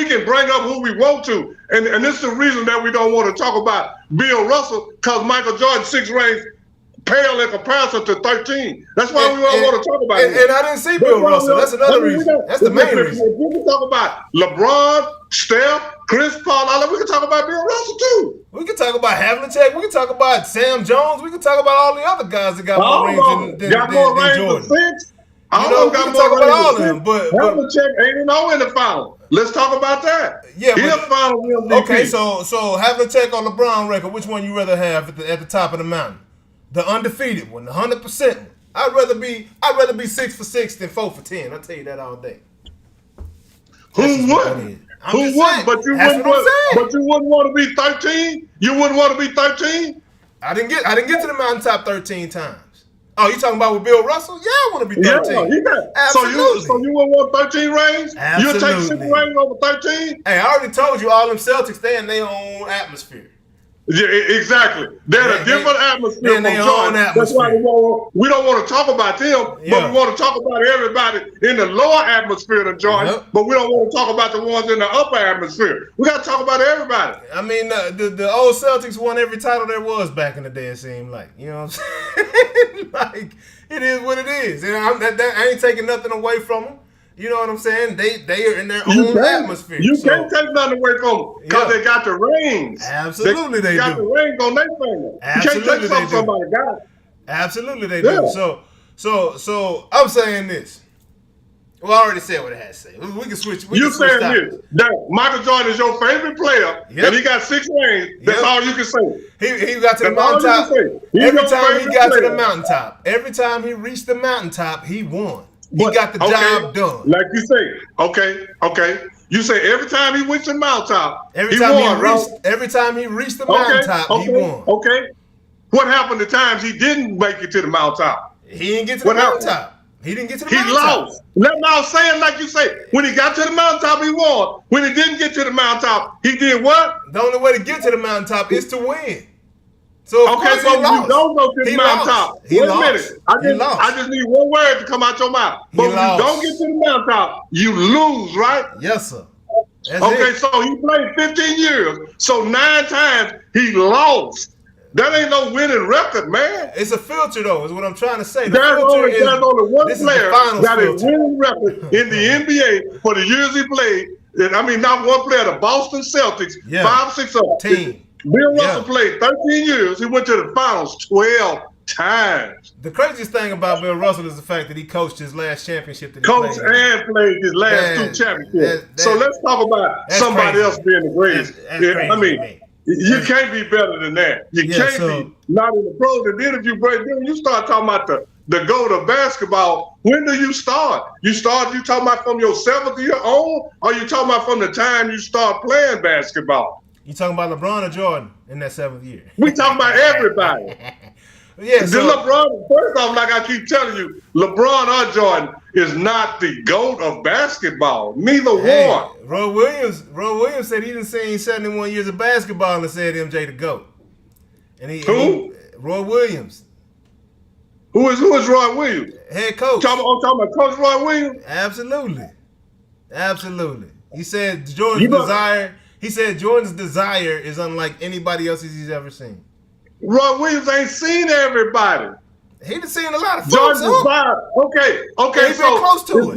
can bring up who we want to, and this is the reason that we don't want to talk about Bill Russell because Michael Jordan's 6 rings pale in comparison to 13. That's why we don't want to talk about it. And I didn't see Bill Russell. That's another reason. That's the main reason. We can talk about LeBron, Steph, Chris Paul. We can talk about Bill Russell too. We can talk about Havlicek. We can talk about Sam Jones. We can talk about all the other guys that got more rings than Jordan. We can talk about all of them. But Havlicek ain't in the final. Let's talk about that. Yeah, he's a final MVP. Okay, so Havlicek or LeBron record, which one you rather have at the top of the mountain? The undefeated one, the 100% one. I'd rather be 6 for 6 than 4 for 10. I'll tell you that all day. Who would? Who would? But you wouldn't want to be 13. You wouldn't want to be 13. I didn't get to the mountaintop 13 times. Oh, you talking about with Bill Russell? Yeah, I want to be 13. Yeah. Absolutely. So you wouldn't want 13 rings? Absolutely. You'll take 6 rings over 13? Hey, I already told you all them Celtics, they in their own atmosphere. Yeah, exactly. They're a different atmosphere from Jordan. That's why we don't want to talk about them, but we want to talk about everybody in the lower atmosphere than Jordan, but we don't want to talk about the ones in the upper atmosphere. We got to talk about everybody. I mean, the old Celtics won every title there was back in the day, it seemed like. You know what I'm saying? Like, it is what it is. And I ain't taking nothing away from them. You know what I'm saying? They are in their own atmosphere. You can't take nothing away from them because they got the rings. Absolutely, they got do. the rings on their finger. Absolutely, you can't take something somebody got. Absolutely, they do. So I'm saying this. Well, I already said what it has to say. We can switch. You saying this? That Michael Jordan is your favorite player, and he got 6 rings. That's all you can say. He got to the mountaintop. Every time he got to the mountaintop, every time he reached the mountaintop, he won. He got the job done. Like you say, okay. You say every time he went to the mountaintop, every time he reached the mountaintop, he won. Okay. What happened the times he didn't make it to the mountaintop? He didn't get to the mountaintop. He didn't get to the mountaintop. He lost. Let me say it like you say. When he got to the mountaintop, he won. When he didn't get to the mountaintop, he did what? The only way to get to the mountaintop is to win. So so you don't go to the mountaintop. Wait a minute. I just need one word to come out your mouth. But when you don't get to the mountaintop, you lose, right? Yes, sir. So he played 15 years. So 9 times he lost. That ain't no winning record, man. It's a filter, though, is what I'm trying to say. There's only one player got a winning record in the NBA for the years he played. And I mean, not one player, the Boston Celtics, 5-6 team. Bill Russell played 13 years. He went to the finals 12 times. The craziest thing about Bill Russell is the fact that he coached his last championship that he coached and played his last 2 championships. So let's talk about somebody else being the greatest. I mean, you can't be better than that. You can't be not in the pros. And then if you start talking about the GOAT of basketball, when do you start? You talking about from your 7th year on, or you talking about from the time you start playing basketball? You talking about LeBron or Jordan in that 7th year? We talking about everybody. LeBron, first off, like I keep telling you, LeBron or Jordan is not the GOAT of basketball. Neither one. Roy Williams said he didn't see 71 years of basketball and said MJ the GOAT. Who? Roy Williams. Who is Roy Williams? Head coach. I'm talking about Coach Roy Williams? Absolutely. He said Jordan's desire is unlike anybody else's he's ever seen. Roy Williams ain't seen everybody. He done seen a lot of folks. Okay. He's been close to it.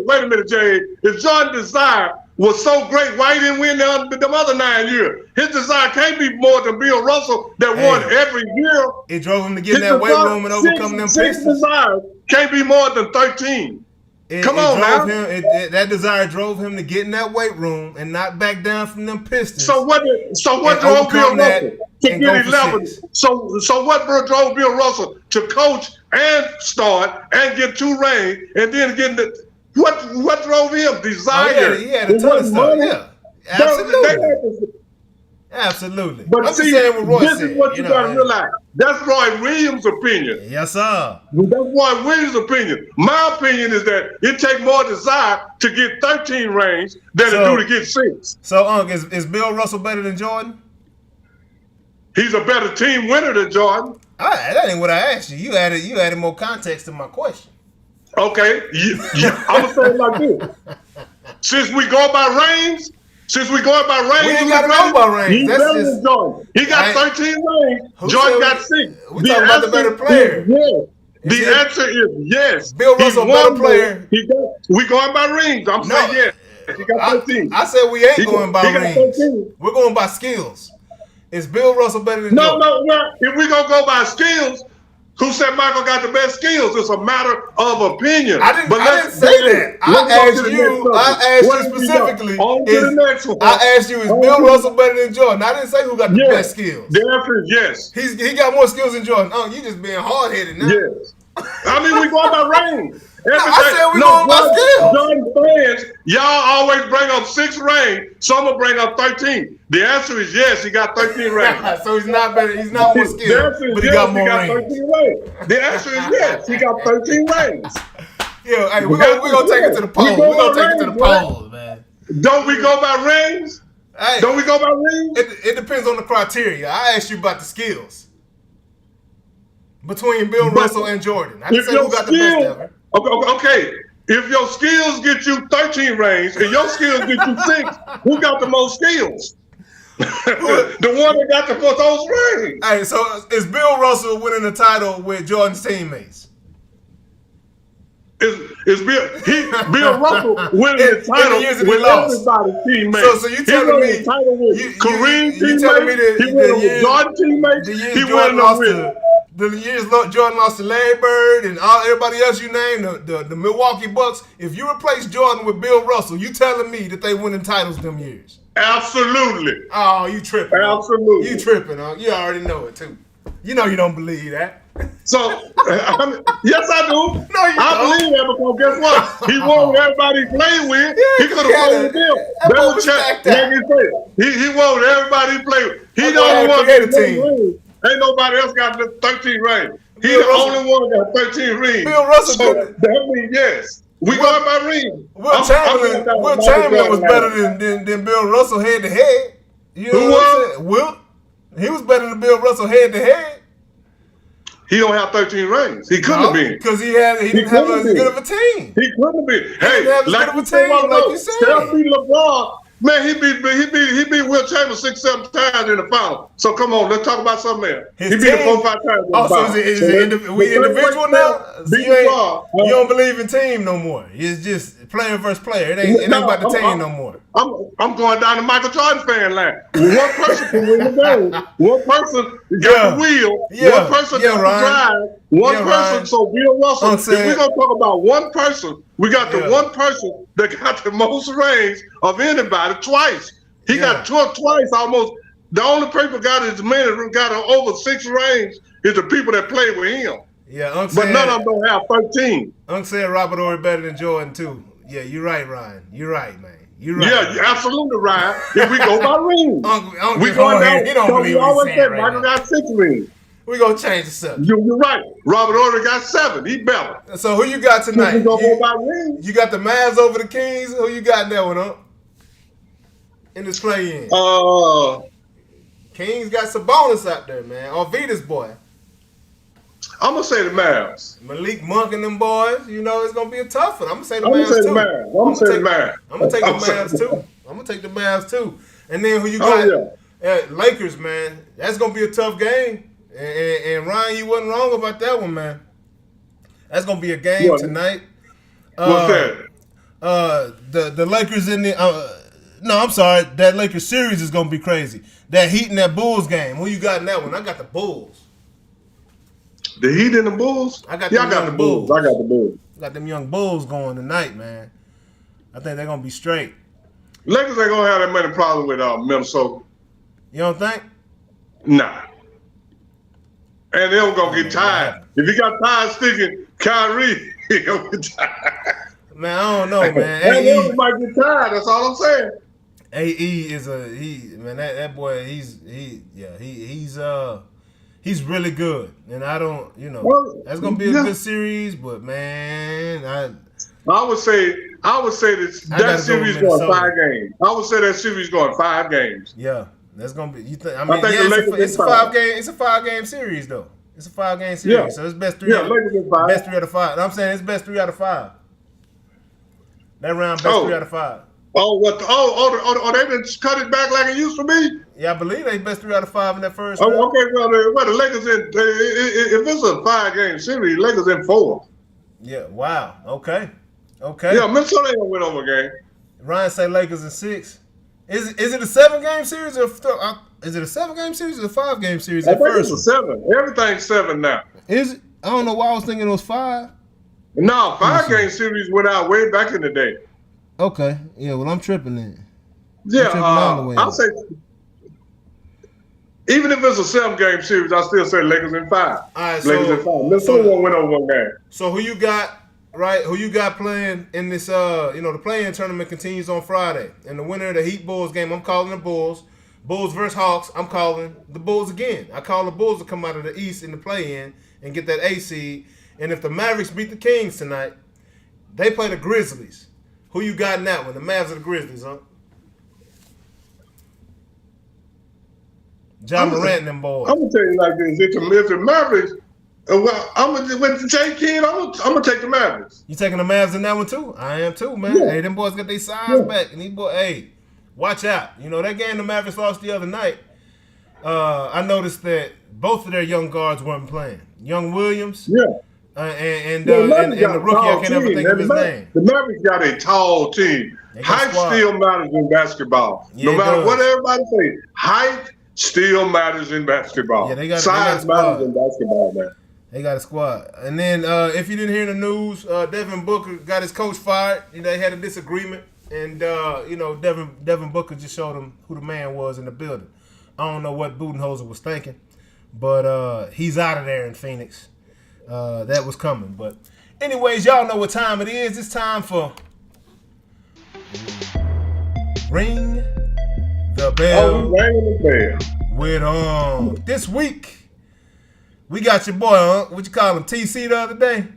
Wait a minute, Jay. If Jordan's desire was so great, why he didn't win them other 9 years? His desire can't be more than Bill Russell that won every year. It drove him to get in that weight room and overcome them Pistons. 6 desires can't be more than 13. Come on now. That desire drove him to get in that weight room and not back down from them Pistons. So what drove Bill Russell to get 11? So what drove Bill Russell to coach and start and get 2 rings and then get what drove him? Desire. He had a ton of stuff. Yeah, absolutely. But see, this is what you got to realize. That's Roy Williams' opinion. Yes, sir. That's Roy Williams' opinion. My opinion is that it takes more desire to get 13 rings than it do to get 6. So, is Bill Russell better than Jordan? He's a better team winner than Jordan. That ain't what I asked you. You added more context to my question. Okay. I'm going to say it like this. Since we go by rings, we ain't got to go by rings. He's better than Jordan. He got 13 rings. Jordan got 6. We talking about the better player. Yes. The answer is yes. Bill Russell, better player. We going by rings. I'm saying yes. He got 13. I said we ain't going by rings. We're going by skills. Is Bill Russell better than Jordan? No. If we gonna go by skills, who said Michael got the best skills? It's a matter of opinion. I didn't say that. I asked you specifically. On to the next one. I asked you, is Bill Russell better than Jordan? I didn't say who got the best skills. The answer is yes. He got more skills than Jordan. Oh, you just being hard-headed now. Yes. I mean, we going by range. I said we going by skills. Jordan fans, y'all always bring up 6 rings. Some will bring up 13. The answer is yes. He got 13 rings. So he's not better. He's not more skilled, but he got more rings. The answer is yes. He got 13 rings. Yeah, hey, we're gonna take it to the poll. We're gonna take it to the poll, man. Don't we go by rings? Hey, don't we go by rings? It depends on the criteria. I asked you about the skills between Bill Russell and Jordan. I didn't say who got the best ever. Okay. If your skills get you 13 rings and your skills get you 6, who got the most skills? The one that got the most rings. Hey, so is Bill Russell winning the title with Jordan's teammates? Is Bill Russell winning the title with everybody's teammates. So you telling me the title with Kareem you telling me teammates? He won with Jordan teammates. He won with the years Jordan lost to Larry Bird and everybody else you named, the Milwaukee Bucks. If you replace Jordan with Bill Russell, you telling me that they winning titles them years? Absolutely. Oh, you tripping? Absolutely. You tripping? You already know it too. You know you don't believe that. So, yes, I do. No, I believe that because guess what? He won with everybody he played with. He could have played with Bill. He won with everybody he played with. He the only one that team. Ain't nobody else got the 13 rings. He the only one that got 13 rings. Bill Russell. So that means yes. We going by rings. Will Chamberlain was better than Bill Russell head to head. You know what I'm saying? Will, he was better than Bill Russell head to head. He don't have 13 rings. He couldn't have been. Because he didn't have as good of a team. He couldn't have been. Hey, like you said. Steph beat LeBron. Man, he beat Will Chamberlain 6-7 times in the final. So come on, let's talk about something else. He beat him 4-5 times. Oh, so is it we individual now? So you don't believe in team no more. It's just player versus player. It ain't about the team no more. I'm going down the Michael Jordan fan line. One person can win the game. One person got the wheel. One person got the drive. One person. So Bill Russell. If we're gonna talk about one person, we got the one person that got the most rings of anybody twice. He got twice almost. The only people got his man who got over 6 rings is the people that played with him. Yeah, but none of them don't have 13. Unc said Robert Horry better than Jordan too. Yeah, you're right, Ryan. You're right, man. You're right. Yeah, you're absolutely right. If we go by rings, we going down. He don't believe what he's saying right Michael got 6 rings. We're going to change the subject. You're right. Robert Horry got 7. He better. So who you got tonight? Go by rings. You got the Mavs over the Kings? Who you got in that one, huh? In this play-in. Kings got Sabonis out there, man. Arvidas boy. I'm going to say the Mavs. Malik Monk and them boys, you know, it's going to be a tough one. I'm going to say the Mavs, too. I'm going to say the Mavs. I'm going to take the Mavs, too. I'm going to take the Mavs, too. And then who you got? Lakers, man. That's going to be a tough game. And Ryan, you wasn't wrong about that one, man. That's going to be a game tonight. What's that? The Lakers in the no, I'm sorry. That Lakers series is going to be crazy. That Heat and that Bulls game. Who you got in that one? I got the Bulls. The Heat and the Bulls? I got the Bulls. I got the Bulls. Got them young Bulls going tonight, man. I think they're going to be straight. Lakers ain't going to have that many problems with Minnesota. You don't think? Nah. And they're going to get tired. If you got tired sticking Kyrie, he going to get tired. Man, I don't know, man. AE might get tired. That's all I'm saying. AE is that boy. He's really good, and I don't, that's gonna be a good series. But man, I would say that series going 5 games. I would say that series going 5 games. Yeah, that's gonna be. It's a 5-game series though. It's a 5-game series, yeah. So it's best 3 out of 5. I'm saying it's best 3 out of 5. That round best 3 out of 5. They didn't cut it back like it used to be? Yeah, I believe they best 3 out of 5 in that first round. round. Okay, well, the Lakers if it's a 5-game series, Lakers in 4. Yeah, wow. Okay. Yeah, Minnesota ain't gonna win over a game. Ryan say Lakers in 6. Is it a 7-game series or is it a 7-game series or a 5-game series? I think it's a 7. Everything's 7 now. Is it? I don't know why I was thinking it was 5. No, 5-game series went out way back in the day. Okay. Yeah, well, I'm tripping then. Yeah, I'll say, even if it's a 7-game series, I still say Lakers in 5. All right, Lakers in 5. Minnesota won't win over one game. So who you got, right? Who you got playing in this, the play-in tournament continues on Friday. And the winner of the Heat Bulls game, I'm calling the Bulls. Bulls versus Hawks, I'm calling the Bulls again. I call the Bulls to come out of the East in the play-in and get that A seed. And if the Mavericks beat the Kings tonight, they play the Grizzlies. Who you got in that one? The Mavs or the Grizzlies, huh? John Morant and them boys. I'm going to tell you like this. If the Mavericks, with J. Kidd, I'm going to take the Mavericks. You taking the Mavs in that one too? I am too, man. Yeah. Hey, them boys got their size back. And these boys, hey, watch out. That game the Mavericks lost the other night, I noticed that both of their young guards weren't playing. Young Williams And the rookie, I can't ever think of his name. The Mavericks got a tall team. Height still matters in basketball. No matter what everybody say, height still matters in basketball. Yeah, size matters in basketball, man. They got a squad. And then if you didn't hear the news, Devin Booker got his coach fired. They had a disagreement. And, Devin Booker just showed him who the man was in the building. I don't know what Budenholzer was thinking, but he's out of there in Phoenix. That was coming. But anyways, y'all know what time it is. It's time for Ring the Bell. Oh, ring the bell. With this week, we got your boy, what you call him, TC the other day?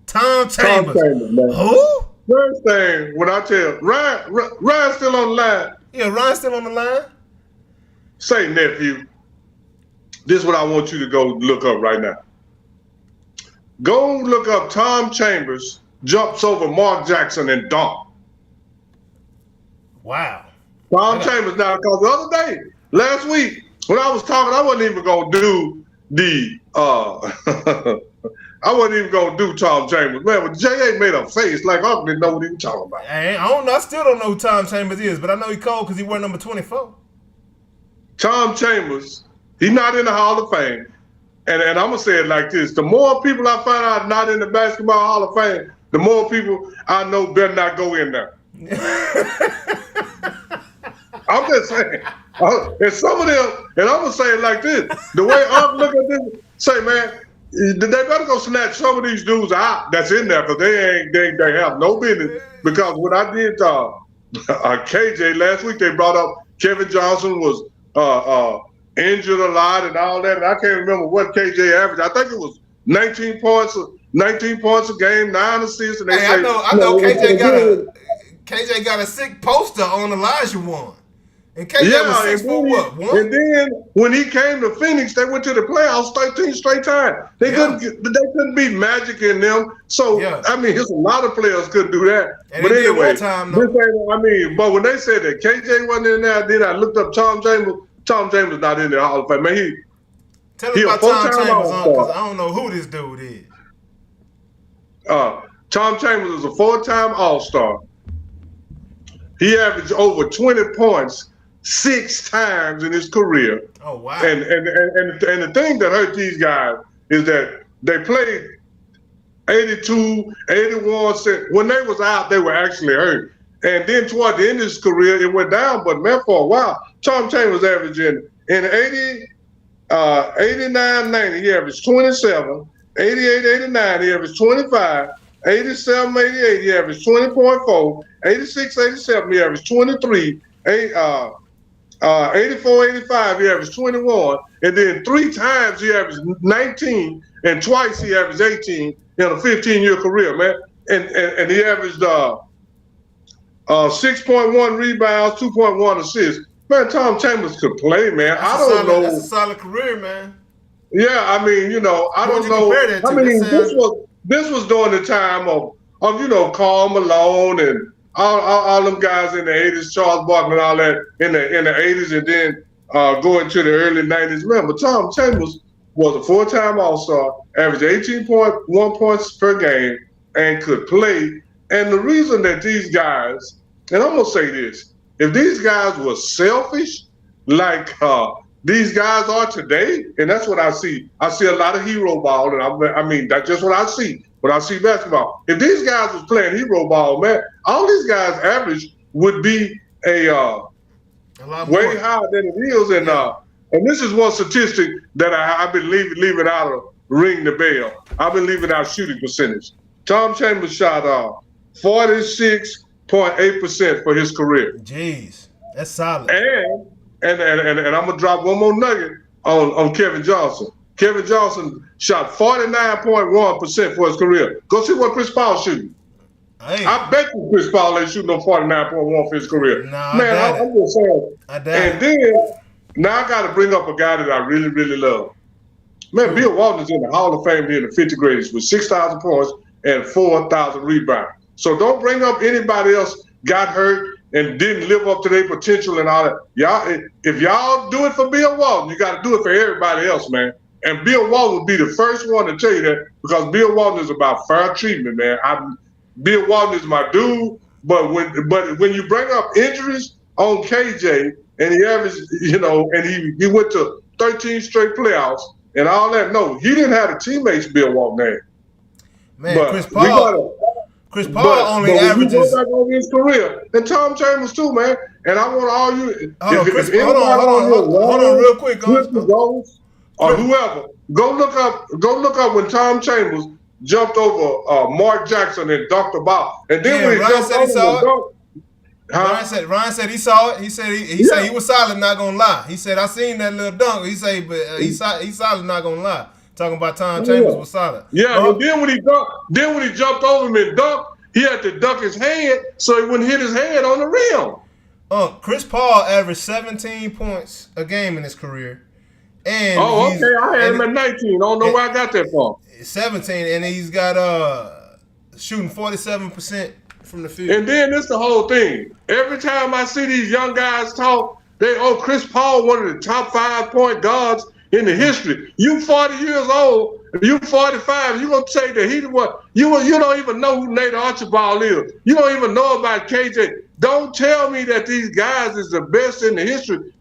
Tom Chambers. Who? First thing, when I tell Ryan's still on the line. Yeah, Ryan's still on the line. Say, nephew, this is what I want you to go look up right now. Go look up Tom Chambers jumps over Mark Jackson and dunk. Wow. Tom Chambers now, because the other day, last week, when I was talking, I wasn't even going to do I wasn't even going to do Tom Chambers. Man, but J.A. made a face like I didn't know what he was talking about. I still don't know who Tom Chambers is, but I know he cold because he wore number 24. Tom Chambers, he's not in the Hall of Fame. And I'm going to say it like this. The more people I find out not in the Basketball Hall of Fame, the more people I know better not go in there. I'm just saying. And some of them, and I'm going to say it like this. The way I'm looking at this, say, man, they better go snatch some of these dudes out that's in there because they have no business. Because when I did KJ last week, they brought up Kevin Johnson was injured a lot and all that. And I can't remember what KJ averaged. I think it was 19 points a game, 9 assists. And I know KJ got a sick poster on Elijah Wan. And KJ was 6'4" what? And then when he came to Phoenix, they went to the playoffs 13 straight times. They couldn't beat Magic in them. So I mean, there's a lot of players couldn't do that. And but anyway, but when they said that KJ wasn't in there, then I looked up Tom Chambers. Tom Chambers not in the Hall of Fame. Man, tell us about Tom Chambers because I don't know who this dude is. Tom Chambers is a 4-time All-Star. He averaged over 20 points 6 times in his career. Oh wow! And the thing that hurt these guys is that they played 82, 81. When they was out, they were actually hurt. And then toward the end of his career, it went down. But man, for a while, Tom Chambers averaging in 89, 90, he averaged 27. 88, 89, he averaged 25. 87, 88, he averaged 20.4. 86, 87, he averaged 23. 84, 85, he averaged 21. And then 3 times he averaged 19. And twice he averaged 18 in a 15-year career, man. And he averaged 6.1 rebounds, 2.1 assists. Man, Tom Chambers could play, man. I don't know. That's a solid career, man. Yeah, I mean, I don't know. I mean, this was during the time of Karl Malone and all them guys in the 80s, Charles Barkley and all that in the 80s, and then going to the early 90s. Remember, Tom Chambers was a 4-time All-Star, averaged 18.1 points per game, and could play. And the reason that these guys, and I'm going to say this, if these guys were selfish like these guys are today, and that's what I see. I see a lot of hero ball, and that's just what I see when I see basketball. If these guys was playing hero ball, man, all these guys' average would be a lot way higher than it is. And this is one statistic that I've been leaving out of Ring the Bell. I've been leaving out shooting percentage. Tom Chambers shot 46.8% for his career. Jeez, that's solid. And I'm gonna drop one more nugget on Kevin Johnson. Kevin Johnson shot 49.1% for his career. Go see what Chris Paul's shooting. Hey. I bet you Chris Paul ain't shooting no 49.1 for his career. Nah, man, I'm just saying. And then now I got to bring up a guy that I really, really love. Man, Bill Walton's in the Hall of Fame here in the 50 graders with 6,000 points and 4,000 rebounds. So don't bring up anybody else got hurt and didn't live up to their potential and all that. Y'all, if y'all do it for Bill Walton, you got to do it for everybody else, man. And Bill Walton would be the first one to tell you that, because Bill Walton is about fair treatment, man. Bill Walton is my dude, but when you bring up injuries on KJ, and he averaged, and he went to 13 straight playoffs and all that. No, he didn't have the teammates Bill Walton had. Man, but Chris Paul only averages. When you go back over his career, and Tom Chambers too, man. And I want all you. Hold on, real quick. Or whoever, go look up when Tom Chambers jumped over Mark Jackson and dunked the ball, and then when he jumped over Ryan said he saw it. He said he said he was solid, not gonna lie. He said I seen that little dunk. He said, but he's solid, not gonna lie. Talking about Tom Chambers was solid. Yeah, and then when he jumped over him and dunked, he had to duck his head so he wouldn't hit his head on the rim. Chris Paul averaged 17 points a game in his career. And okay, I had him at 19. I don't know where I got that from. 17, and he's got shooting 47% from the field. And then this the whole thing. Every time I see these young guys talk, Chris Paul, one of the top 5 point guards in the history. You 40 years old, you 45, you gonna say that he what? You don't even know who Nate Archibald is. You don't even know about KJ. Don't tell me that these guys is the best in the history.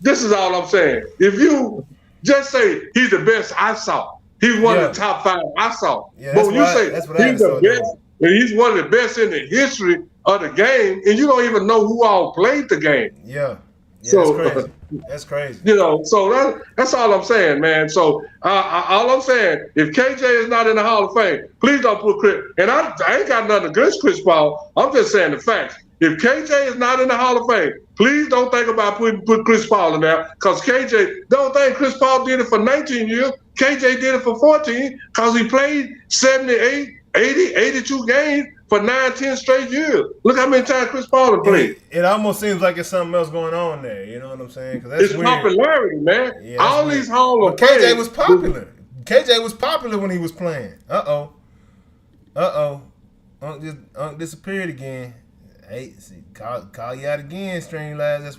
This is all I'm saying. If you just say he's the best I saw, he's one of the top 5 I saw. Yeah, but when you say he's the best, and he's one of the best in the history of the game, and you don't even know who all played the game. Yeah, so, that's crazy. That's crazy. So that's all I'm saying, man. So all I'm saying, if KJ is not in the Hall of Fame, please don't put Chris. And I ain't got nothing against Chris Paul. I'm just saying the facts. If KJ is not in the Hall of Fame, please don't think about put Chris Paul in there, because KJ, don't think Chris Paul did it for 19 years. KJ did it for 14 because he played 78, 80, 82 games for 9, 10 straight years. Look how many times Chris Paul played. It almost seems like it's something else going on there. You know what I'm saying? Cause that's it's weird. Popularity, man. Yeah, all weird. These Hall of Fame. KJ was popular. KJ was popular when he was playing. Unk disappeared again. Hey, call you out again, String Labs. That's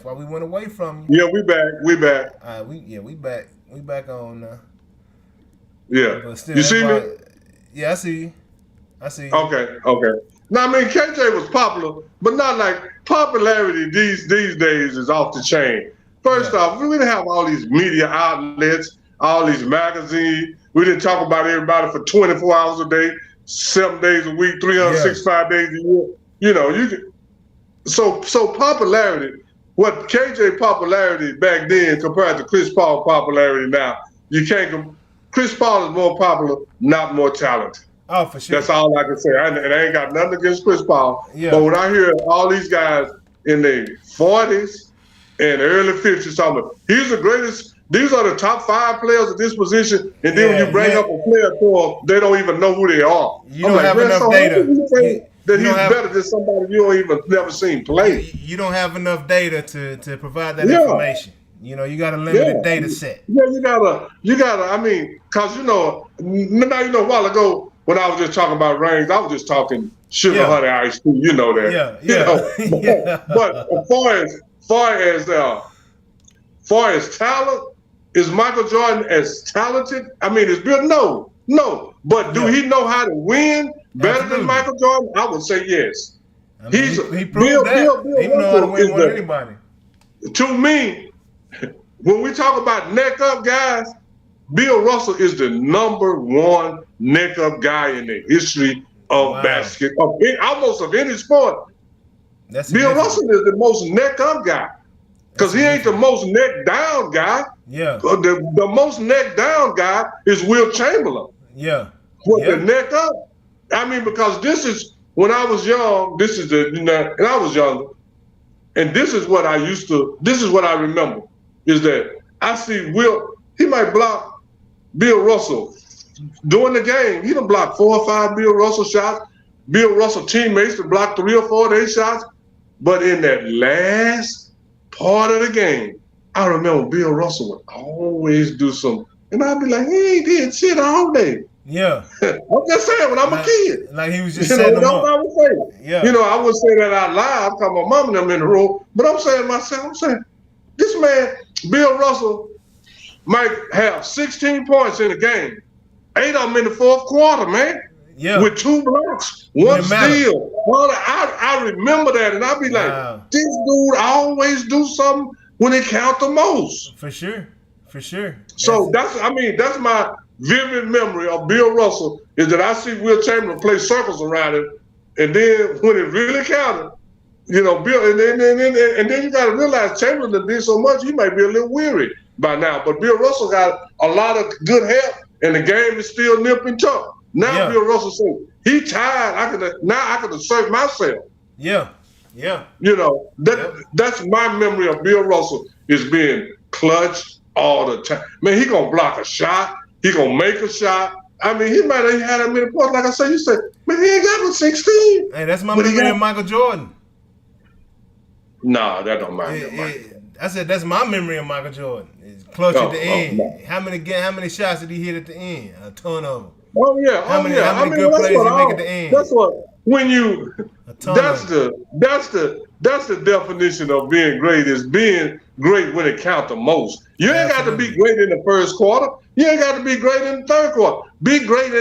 why we went away from you. Yeah, we back. All right, we back. We back on now. Yeah. But still, you see me? Yeah, I see you. Okay. Now, I mean, KJ was popular, but not like popularity these days is off the chain. First off, we didn't have all these media outlets, all these magazines. We didn't talk about everybody for 24 hours a day, 7 days a week, 365 days a year. So popularity, what KJ popularity back then compared to Chris Paul popularity now, you can't. Chris Paul is more popular, not more talented. Oh, for sure. That's all I can say. And I ain't got nothing against Chris Paul. Yeah. But when I hear all these guys in their 40s and early 50s talking about, he's the greatest. These are the top 5 players at this position, and then when you bring up a player to them, they don't even know who they are. You don't have enough data. That he's better than somebody you don't even never seen play. You don't have enough data to provide that information. You got a limited data set. Yeah, you gotta. I mean, cause now a while ago when I was just talking about rings, I was just talking sugar, honey, ice cream. You know that. Yeah. But as far as talent, is Michael Jordan as talented? I mean, it's good. No. But do he know how to win better than Michael Jordan? I would say yes. I mean, he proved that. He know how to win more than anybody. To me, when we talk about neck up guys, Bill Russell is the number 1 neck up guy in the history of basketball, almost of any sport. Bill Russell is the most neck up guy. Because he ain't the most neck down guy. Yeah. The most neck down guy is Will Chamberlain. Yeah. The neck up. I mean, because this is when I was young. And I was younger, and this is what I remember is that I see Will. He might block Bill Russell during the game. He done blocked 4 or 5 Bill Russell shots. Bill Russell teammates to block 3 or 4 of their shots, but in that last part of the game, I remember Bill Russell would always do some, and I'd be like, he ain't did shit all day. Yeah. I'm just saying, when I'm a kid. Like he was just setting them up. I would say. Yeah. I wouldn't say that out loud because my mom and them in the room, but I'm saying to myself, this man, Bill Russell, might have 16 points in the game. 8 of them in the fourth quarter, man. Yeah. With 2 blocks, 1 steal. I remember that, and I'll be like, this dude always do something when it count the most. For sure. So that's my vivid memory of Bill Russell is that I see Will Chamberlain play circles around him, and then when it really counted, Bill, and then you got to realize Chamberlain did so much, he might be a little weary by now. But Bill Russell got a lot of good help, and the game is still nip and tuck. Now Bill Russell said he tired. I can assert myself. Yeah. That's my memory of Bill Russell is being clutch all the time. Man, he gonna block a shot. He gonna make a shot. I mean, he might have had a minute points. Like I said, you said, man, he ain't got no 16. Hey, that's my memory of Michael Jordan. Nah, that don't mind me. I said that's my memory of Michael Jordan. It's clutch at the end. No. How many shots did he hit at the end? A ton of them. Oh yeah. How many good plays he make at the end? That's what when you. That's the definition of being great is being great when it counts the most. You ain't got to be great in the first quarter. You ain't got to be great in the third quarter. Be great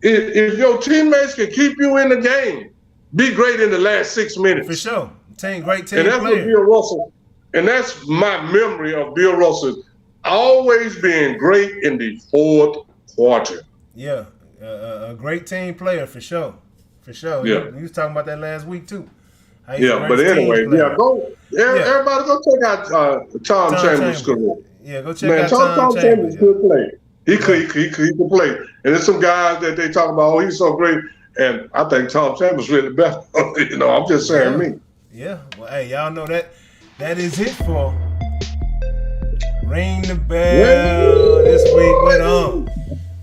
if your teammates can keep you in the game. Be great in the last 6 minutes. For sure. Great team and that's player. What Bill Russell. And that's my memory of Bill Russell always being great in the fourth quarter. Yeah, a great team player for sure. Yeah, you was talking about that last week too. Yeah, but anyway, everybody go check out Tom Chambers' career. Yeah, go check out Tom Chambers. Good play. He could play. And there's some guys that they talk about. Oh, he's so great, and I think Tom Chambers really better. I'm just saying me. Yeah. Well, hey, y'all know that. That is it for Ring the Bell this week with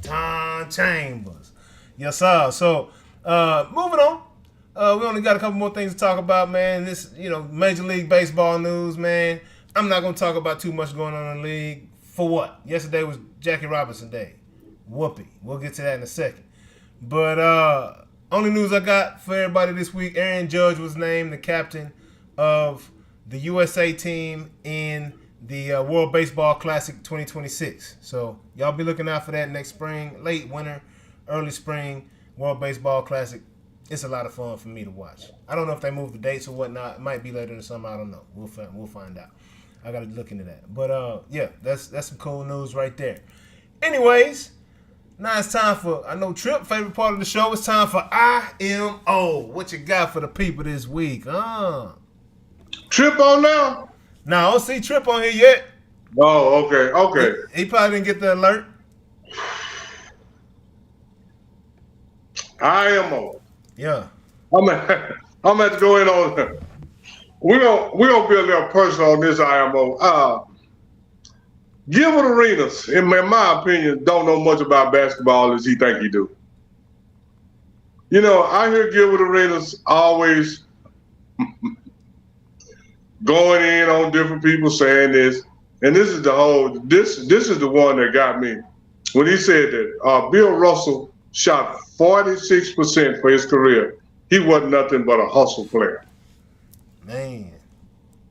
Tom Chambers. Yes, sir. So, moving on. We only got a couple more things to talk about, man. This, Major League Baseball news, man. I'm not going to talk about too much going on in the league. For what? Yesterday was Jackie Robinson Day. Whoopee. We'll get to that in a second. But only news I got for everybody this week, Aaron Judge was named the captain of the USA team in the World Baseball Classic 2026. So y'all be looking out for that next spring, late winter, early spring, World Baseball Classic. It's a lot of fun for me to watch. I don't know if they move the dates or whatnot. It might be later in the summer. I don't know. We'll find out. I got to look into that. But that's some cool news right there. Anyways, now it's time for, I know Trip, favorite part of the show, it's time for IMO. What you got for the people this week? Trip on now? No, I don't see Trip on here yet. Oh, okay. He probably didn't get the alert. IMO. Yeah. I'm gonna have to go in on. We're gonna be a little personal on this IMO. Gilbert Arenas, in my opinion, don't know much about basketball as he think he do. I hear Gilbert Arenas always going in on different people saying this, and this is the one that got me when he said that Bill Russell shot 46% for his career. He wasn't nothing but a hustle player. Man.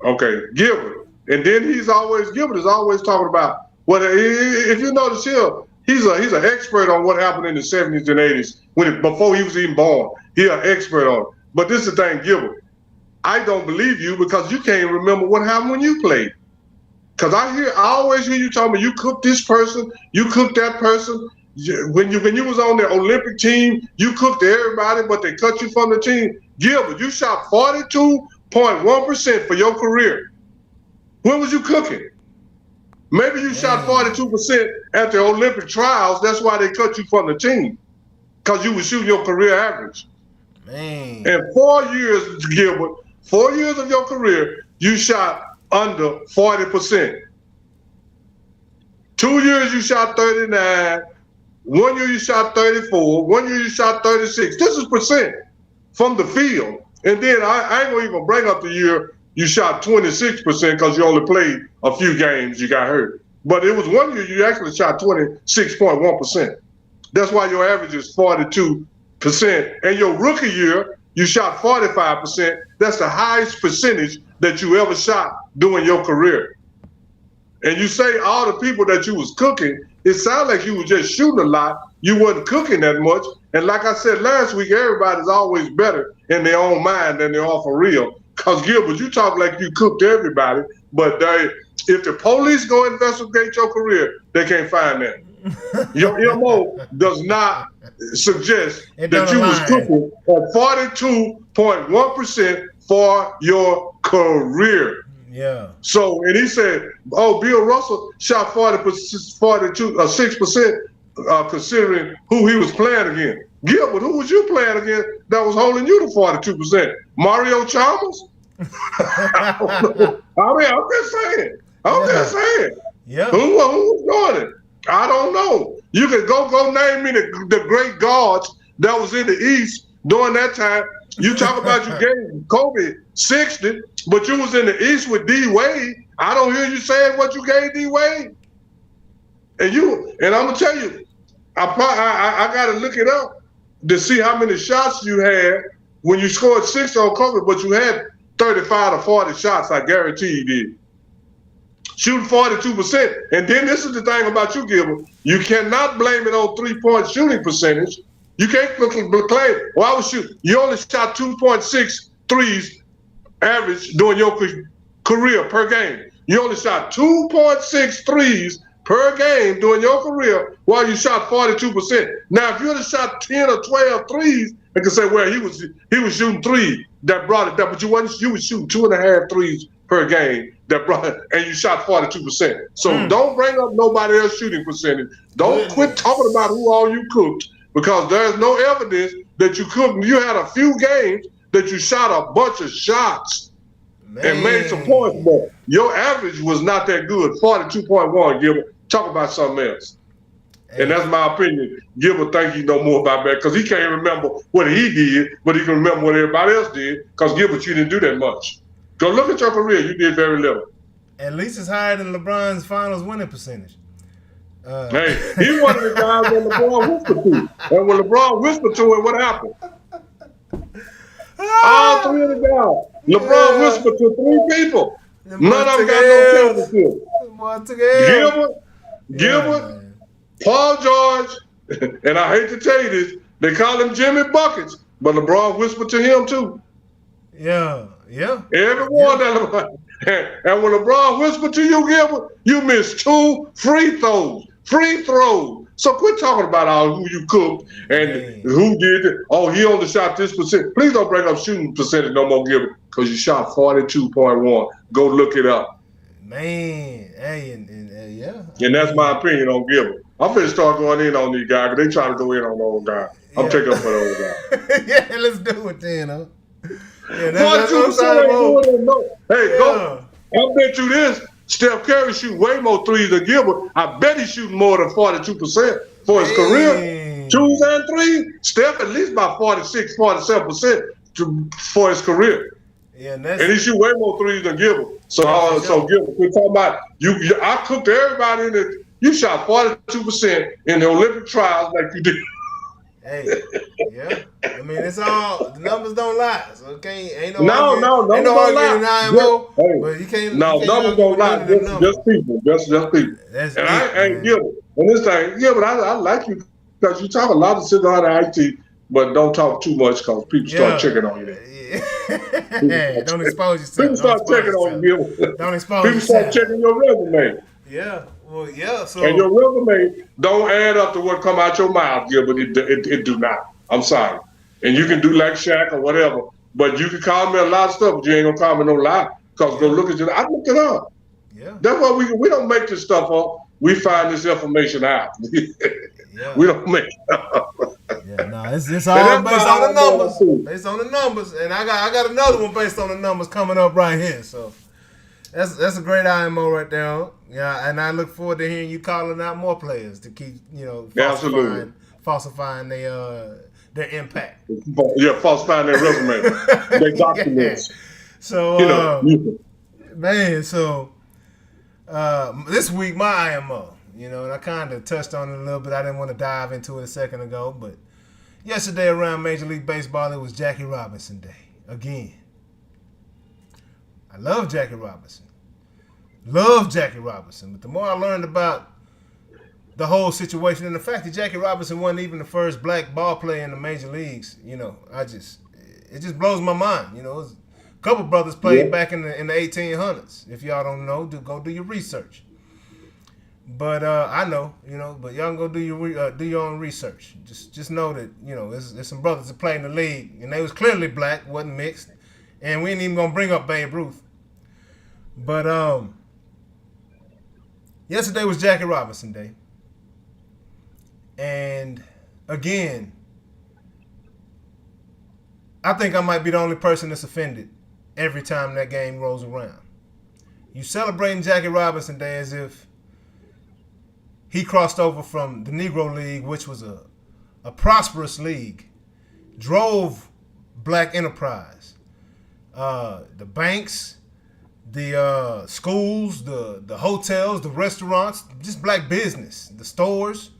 Okay, Gilbert, and then Gilbert is always talking about what. If you notice here, he's an expert on what happened in the 70s and 80s before he was even born. He's an expert on it. But this is the thing, Gilbert. I don't believe you because you can't remember what happened when you played. Because I always hear you talking about you cooked this person, you cooked that person. When you was on the Olympic team, you cooked everybody, but they cut you from the team. Gilbert, you shot 42.1% for your career. When was you cooking? Maybe you shot 42% at the Olympic trials. That's why they cut you from the team, because you were shooting your career average. Man. And 4 years, Gilbert, 4 years of your career, you shot under 40%. 2 years you shot 39. 1 year you shot 34. 1 year you shot 36. This is percent from the field. And then I ain't gonna even bring up the year you shot 26% because you only played a few games, you got hurt. But it was 1 year you actually shot 26.1%. That's why your average is 42%. And your rookie year, you shot 45%. That's the highest percentage that you ever shot during your career. and you say all the people that you was cooking, it sounded like you was just shooting a lot. You wasn't cooking that much. And like I said last week, everybody's always better in their own mind than they are for real. Because Gilbert, you talk like you cooked everybody, but if the police go investigate your career, they can't find that. Your MO does not suggest that you was cooking at 42.1% for your career. Yeah. So, and he said, oh, Bill Russell shot 6%, considering who he was playing against. Gilbert, who was you playing against that was holding you to 42%? Mario Chalmers? I mean, I'm just saying. Just saying. Yeah. Who was doing it? I don't know. You can go name me the great guards that was in the East during that time. You talk about you gave Kobe 60, but you was in the East with D Wade. I don't hear you saying what you gave D Wade. And I'm gonna tell you, I gotta look it up to see how many shots you had when you scored 6 on Kobe, but you had 35 to 40 shots. I guarantee you did. Shooting 42%. And then this is the thing about you, Gilbert. You cannot blame it on 3-point shooting percentage. You can't claim, well, I was shooting. You only shot 2.6 threes average during your career per game. You only shot 2.6 threes per game during your career while you shot 42%. Now, if you had shot 10 or 12 threes, I can say, well, he was shooting 3 that brought it down, but you was shooting 2.5 threes per game that brought it, and you shot 42%. So don't bring up nobody else's shooting percentage. Don't quit talking about who all you cooked, because there's no evidence that you cooked. You had a few games that you shot a bunch of shots and made some points, but your average was not that good. 42.1, Gilbert. Talk about something else. And that's my opinion. Gilbert think he know more about that because he can't remember what he did, but he can remember what everybody else did, because Gilbert, you didn't do that much. Go look at your career. You did very little. At least it's higher than LeBron's finals winning percentage. Hey, he one of the guys that LeBron whispered to. And when LeBron whispered to him, what happened? All 3 of the guys. LeBron whispered to 3 people. None of them got no championship. Gilbert, Paul George, and I hate to tell you this, they call him Jimmy Buckets, but LeBron whispered to him too. Yeah. Everyone that LeBron. And when LeBron whispered to you, Gilbert, you missed 2 free throws. So quit talking about who you cooked and who did it. Oh, he only shot this percent. Please don't bring up shooting percentage no more, Gilbert, because you shot 42.1. Go look it up. Man, And that's my opinion on Gilbert. I'm finna start going in on these guys because they try to go in on the old guy. I'm taking up for the old guy. Yeah, let's do it then, huh? Yeah, Hey, go. I'll bet you this. Steph Curry shoot way more threes than Gilbert. I bet he's shooting more than 42% for his career. 2s and 3s. Steph at least about 46, 47% for his career. Yeah, and he shoot way more threes than Gilbert. So Gilbert, we're talking about you. I cooked everybody in it. You shot 42% in the Olympic trials like you did. Hey, yeah. I mean, it's all the numbers don't lie. So ain't no arguing in IMO. But you can't. Numbers don't lie. Just people. Just people. That's and I ain't Gilbert. And this thing, Gilbert, I like you because you talk a lot of shit on IT, but don't talk too much because people start checking on you. Yeah. Don't expose yourself. People start checking on you. Don't expose people yourself. People start checking your resume. Yeah. Well, yeah. So and your resume don't add up to what come out your mouth, Gilbert. It do not. I'm sorry. And you can do like Shaq or whatever, but you can call me a lot of stuff, but you ain't gonna call me no lie. Because go look at it. I looked it up. Yeah. That's why we don't make this stuff up. We find this information out. We don't make it up. Yeah, no, it's all based on the numbers. Based on the numbers, and I got another one based on the numbers coming up right here. So that's a great IMO right there. Yeah, and I look forward to hearing you calling out more players to keep falsifying their impact. Yeah, falsifying their resume, their documents. So this week my IMO. And I kind of touched on it a little bit. I didn't want to dive into it a second ago, but yesterday around Major League Baseball, it was Jackie Robinson Day again. I love Jackie Robinson. Love Jackie Robinson. But the more I learned about the whole situation and the fact that Jackie Robinson wasn't even the first black ball player in the major leagues, it just blows my mind. A couple brothers played back in the 1800s. If y'all don't know, go do your research. But I know, but y'all can go do your own research. Just know that, there's some brothers that played in the league, and they was clearly black, wasn't mixed, and we ain't even gonna bring up Babe Ruth. But yesterday was Jackie Robinson Day, and again, I think I might be the only person that's offended every time that game rolls around. You celebrating Jackie Robinson Day as if he crossed over from the Negro League, which was a prosperous league, drove black enterprise. The banks, the schools, the hotels, the restaurants, just black business, the stores.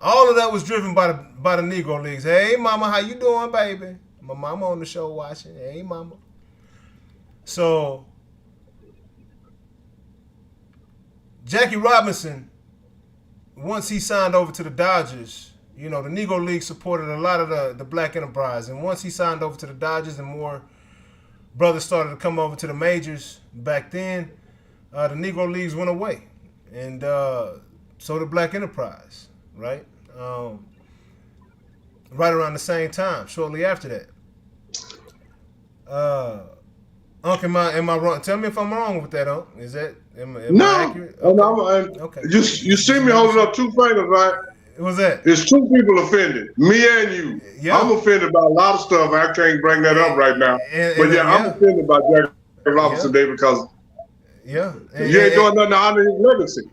All of that was driven by the Negro Leagues. Hey, mama, how you doing, baby? My mama on the show watching. Hey, mama. So, Jackie Robinson, once he signed over to the Dodgers, the Negro League supported a lot of the black enterprise. And once he signed over to the Dodgers and more brothers started to come over to the majors back then, the Negro Leagues went away. And so did black enterprise, right? Right around the same time, shortly after that. Unc, am I wrong? Tell me if I'm wrong with that, Unc. Is that am I accurate? Okay. Okay. You see me holding up two fingers, right? What's that? It's two people offended, me and you. Yeah. I'm offended by a lot of stuff. I can't bring that up right now. I'm offended by Jackie Robinson Day because you ain't doing nothing to honor his legacy.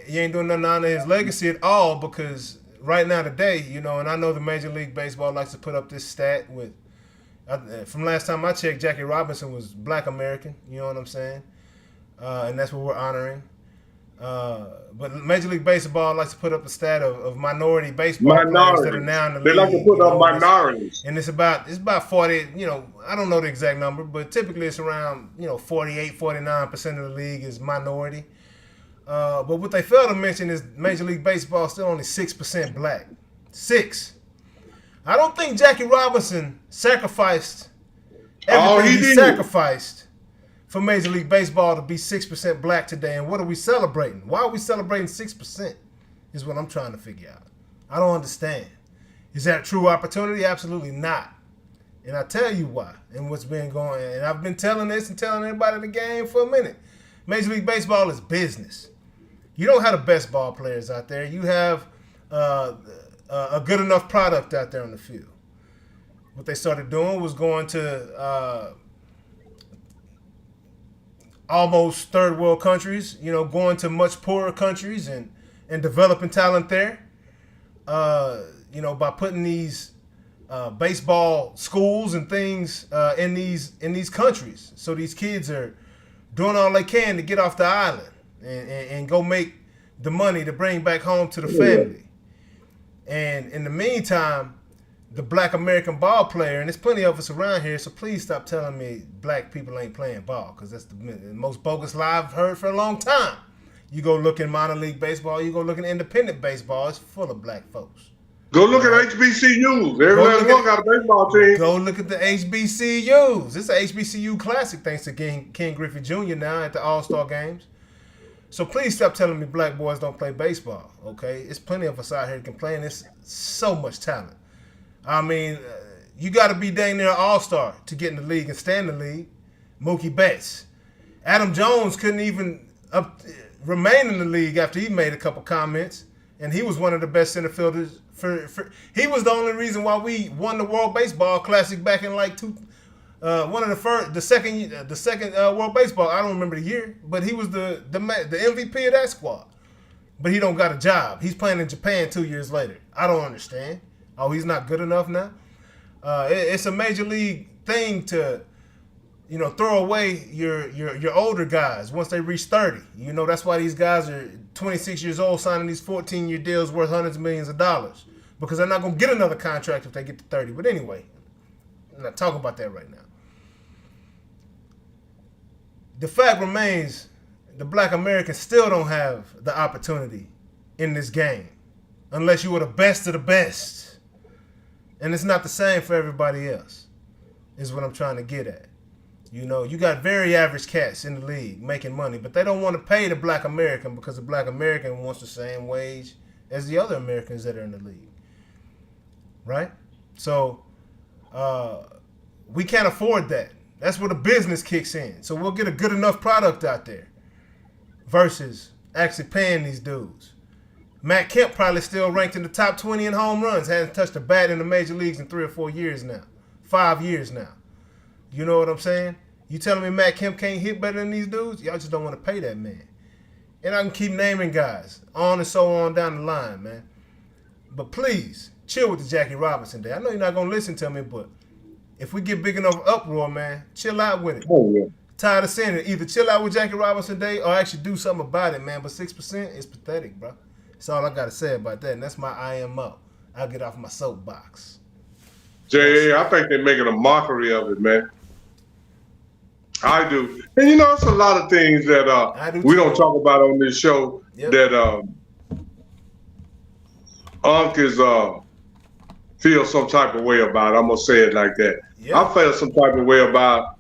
You ain't doing nothing to honor his legacy at all because right now today, and I know the Major League Baseball likes to put up this stat with, from last time I checked, Jackie Robinson was black American, you know what I'm saying? And that's what we're honoring. But Major League Baseball likes to put up a stat of minority baseball players that are now in the league. They like to put up minorities. And it's about 40, I don't know the exact number, but typically it's around, 48, 49% of the league is minority. But what they fail to mention is Major League Baseball is still only 6% black. 6. I don't think Jackie Robinson sacrificed everything he sacrificed for Major League Baseball to be 6% black today. And what are we celebrating? Why are we celebrating 6% is what I'm trying to figure out. I don't understand. Is that true opportunity? Absolutely not. And I tell you why and what's been going on. And I've been telling this and telling everybody in the game for a minute. Major League Baseball is business. You don't have the best ball players out there. You have a good enough product out there on the field. What they started doing was going to almost third world countries, going to much poorer countries and developing talent there. By putting these baseball schools and things in these countries. So these kids are doing all they can to get off the island and go make the money to bring back home to the family. And in the meantime, the black American ball player, and there's plenty of us around here, so please stop telling me black people ain't playing ball, because that's the most bogus lie I've heard for a long time. You go look in minor league baseball, you go look in independent baseball, it's full of black folks. Go look at HBCUs. Every last one got a baseball team. Go look at the HBCUs. It's an HBCU classic thanks to Ken Griffey Jr. now at the All-Star games. So please stop telling me black boys don't play baseball, okay? It's plenty of us out here that can play, and there's so much talent. I mean, you got to be dang near an all-star to get in the league and stay in the league. Mookie Betts. Adam Jones couldn't even remain in the league after he made a couple comments, and he was one of the best center fielders. He was the only reason why we won the World Baseball Classic back in the second World Baseball. I don't remember the year, but he was the MVP of that squad. But he don't got a job. He's playing in Japan 2 years later. I don't understand. Oh, he's not good enough now? It's a major league thing to, throw away your older guys once they reach 30. That's why these guys are 26 years old signing these 14-year deals worth hundreds of millions of dollars, because they're not going to get another contract if they get to 30. But anyway, I'm not talking about that right now. The fact remains the black Americans still don't have the opportunity in this game unless you were the best of the best. And it's not the same for everybody else, is what I'm trying to get at. You know, you got very average cats in the league making money, but they don't want to pay the black American because the black American wants the same wage as the other Americans that are in the league. Right? So we can't afford that. That's where the business kicks in. So we'll get a good enough product out there versus actually paying these dudes. Matt Kemp probably still ranked in the top 20 in home runs. Hasn't touched a bat in the major leagues in 3 or 4 years now. 5 years now. You know what I'm saying? You telling me Matt Kemp can't hit better than these dudes? Y'all just don't want to pay that man. And I can keep naming guys. On and so on down the line, man. But please, chill with the Jackie Robinson day. I know you're not going to listen to me, but if we get big enough uproar, man, chill out with it. Oh, yeah. Tired of saying it. Either chill out with Jackie Robinson Day or actually do something about it, man. But 6% is pathetic, bro. That's all I got to say about that. And that's my I am up. I'll get off my soapbox. J.A., I think they're making a mockery of it, man. I do. And, you know, it's a lot of things that we don't talk about on this show that Unc is feel some type of way about. I'm going to say it like that. Yep. I felt some type of way about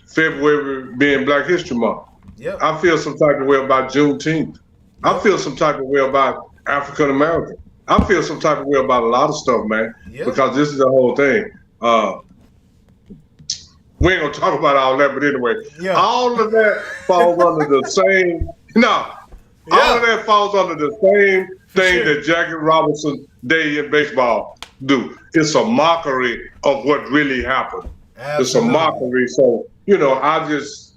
February being Black History Month. Yep. I feel some type of way about Juneteenth. I feel some type of way about African American. I feel some type of way about a lot of stuff, man, because this is the whole thing. We ain't gonna talk about all that, but anyway, all of that falls under the same. All of that falls under the same thing that Jackie Robinson Day in baseball do. It's a mockery of what really happened. Absolutely. It's a mockery. So you know, I just,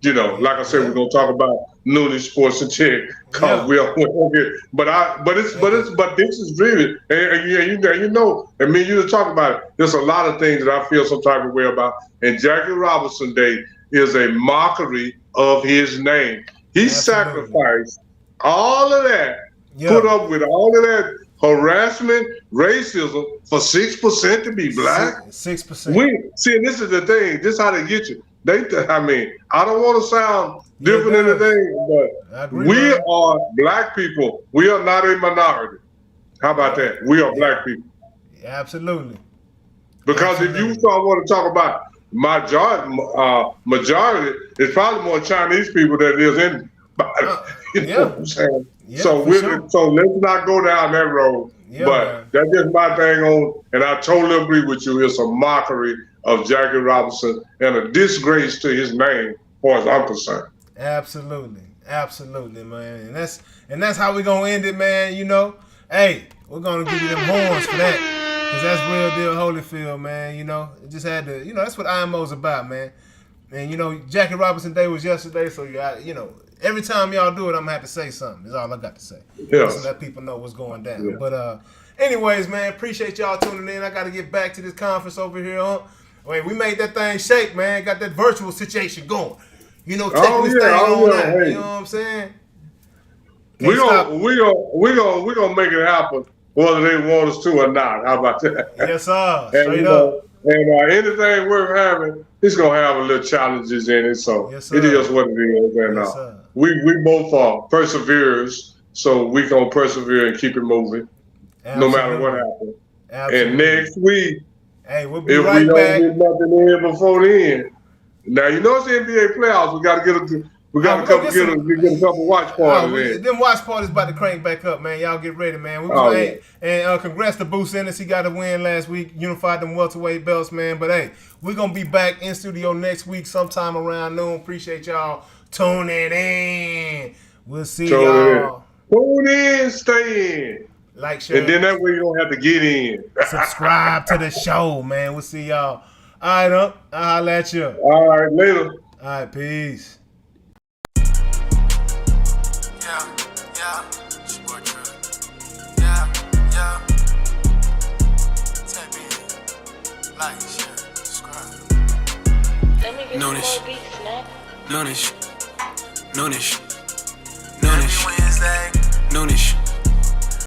you know, like I said, we're gonna talk about Noonish Sports and Chick, cause we'll get. But this is really, and you know, and me and you to talk about it. There's a lot of things that I feel some type of way about, and Jackie Robinson Day is a mockery of his name. He sacrificed all of that, put up with all of that harassment, racism for 6% to be black. 6%. See, this is the thing. This is how they get you. I mean, I don't want to sound different than the thing, but we are black people. We are not a minority. How about that? We are black people. Yeah, absolutely. Because if you want to talk about majority, it's probably more Chinese people than it is anybody. You know what I'm saying? Yeah, so let's not go down that road. Yeah, but that's just my thing on, and I totally agree with you. It's a mockery of Jackie Robinson and a disgrace to his name, as far as I'm concerned. Absolutely, man. And that's how we gonna end it, man. You know, hey, we're gonna give you them horns for that, cause that's real deal Holyfield, man. You know, it just had to. You know, that's what IMO's about, man. And you know, Jackie Robinson Day was yesterday, so you know. Every time y'all do it, I'm gonna have to say something. That's all I got to say. Yeah. So let people know what's going down. Yeah. But anyways, man, appreciate y'all tuning in. I got to get back to this conference over here. Wait, we made that thing shake, man. Got that virtual situation going. You know, taking this thing on out. Hey. You know what I'm saying? We gonna make it happen, whether they want us to or not. How about that? Yes, sir. Straight up. And anything worth having, it's gonna have a little challenges in it. So it is what it is. And we both are perseverers, so we gonna persevere and keep it moving, no matter what happens. And next week, hey, we'll be right back. If we don't get nothing in before then, now you know it's the NBA playoffs. We gotta get a couple watch parties in. Them watch parties about to crank back up, man. Y'all get ready, man. And congrats to Boots Ennis. He got a win last week, unified them welterweight belts, man. But hey, we're gonna be back in studio next week sometime around noon. Appreciate y'all tuning in. We'll see y'all. Tune in, stay in. Like, share. And then that way you don't have to get in. Subscribe to the show, man. We'll see y'all. All right, I'll holla at you. All right, later. All right, peace. Like, share, subscribe. Noonish. Noonish. Noonish. Noonish. Wednesday.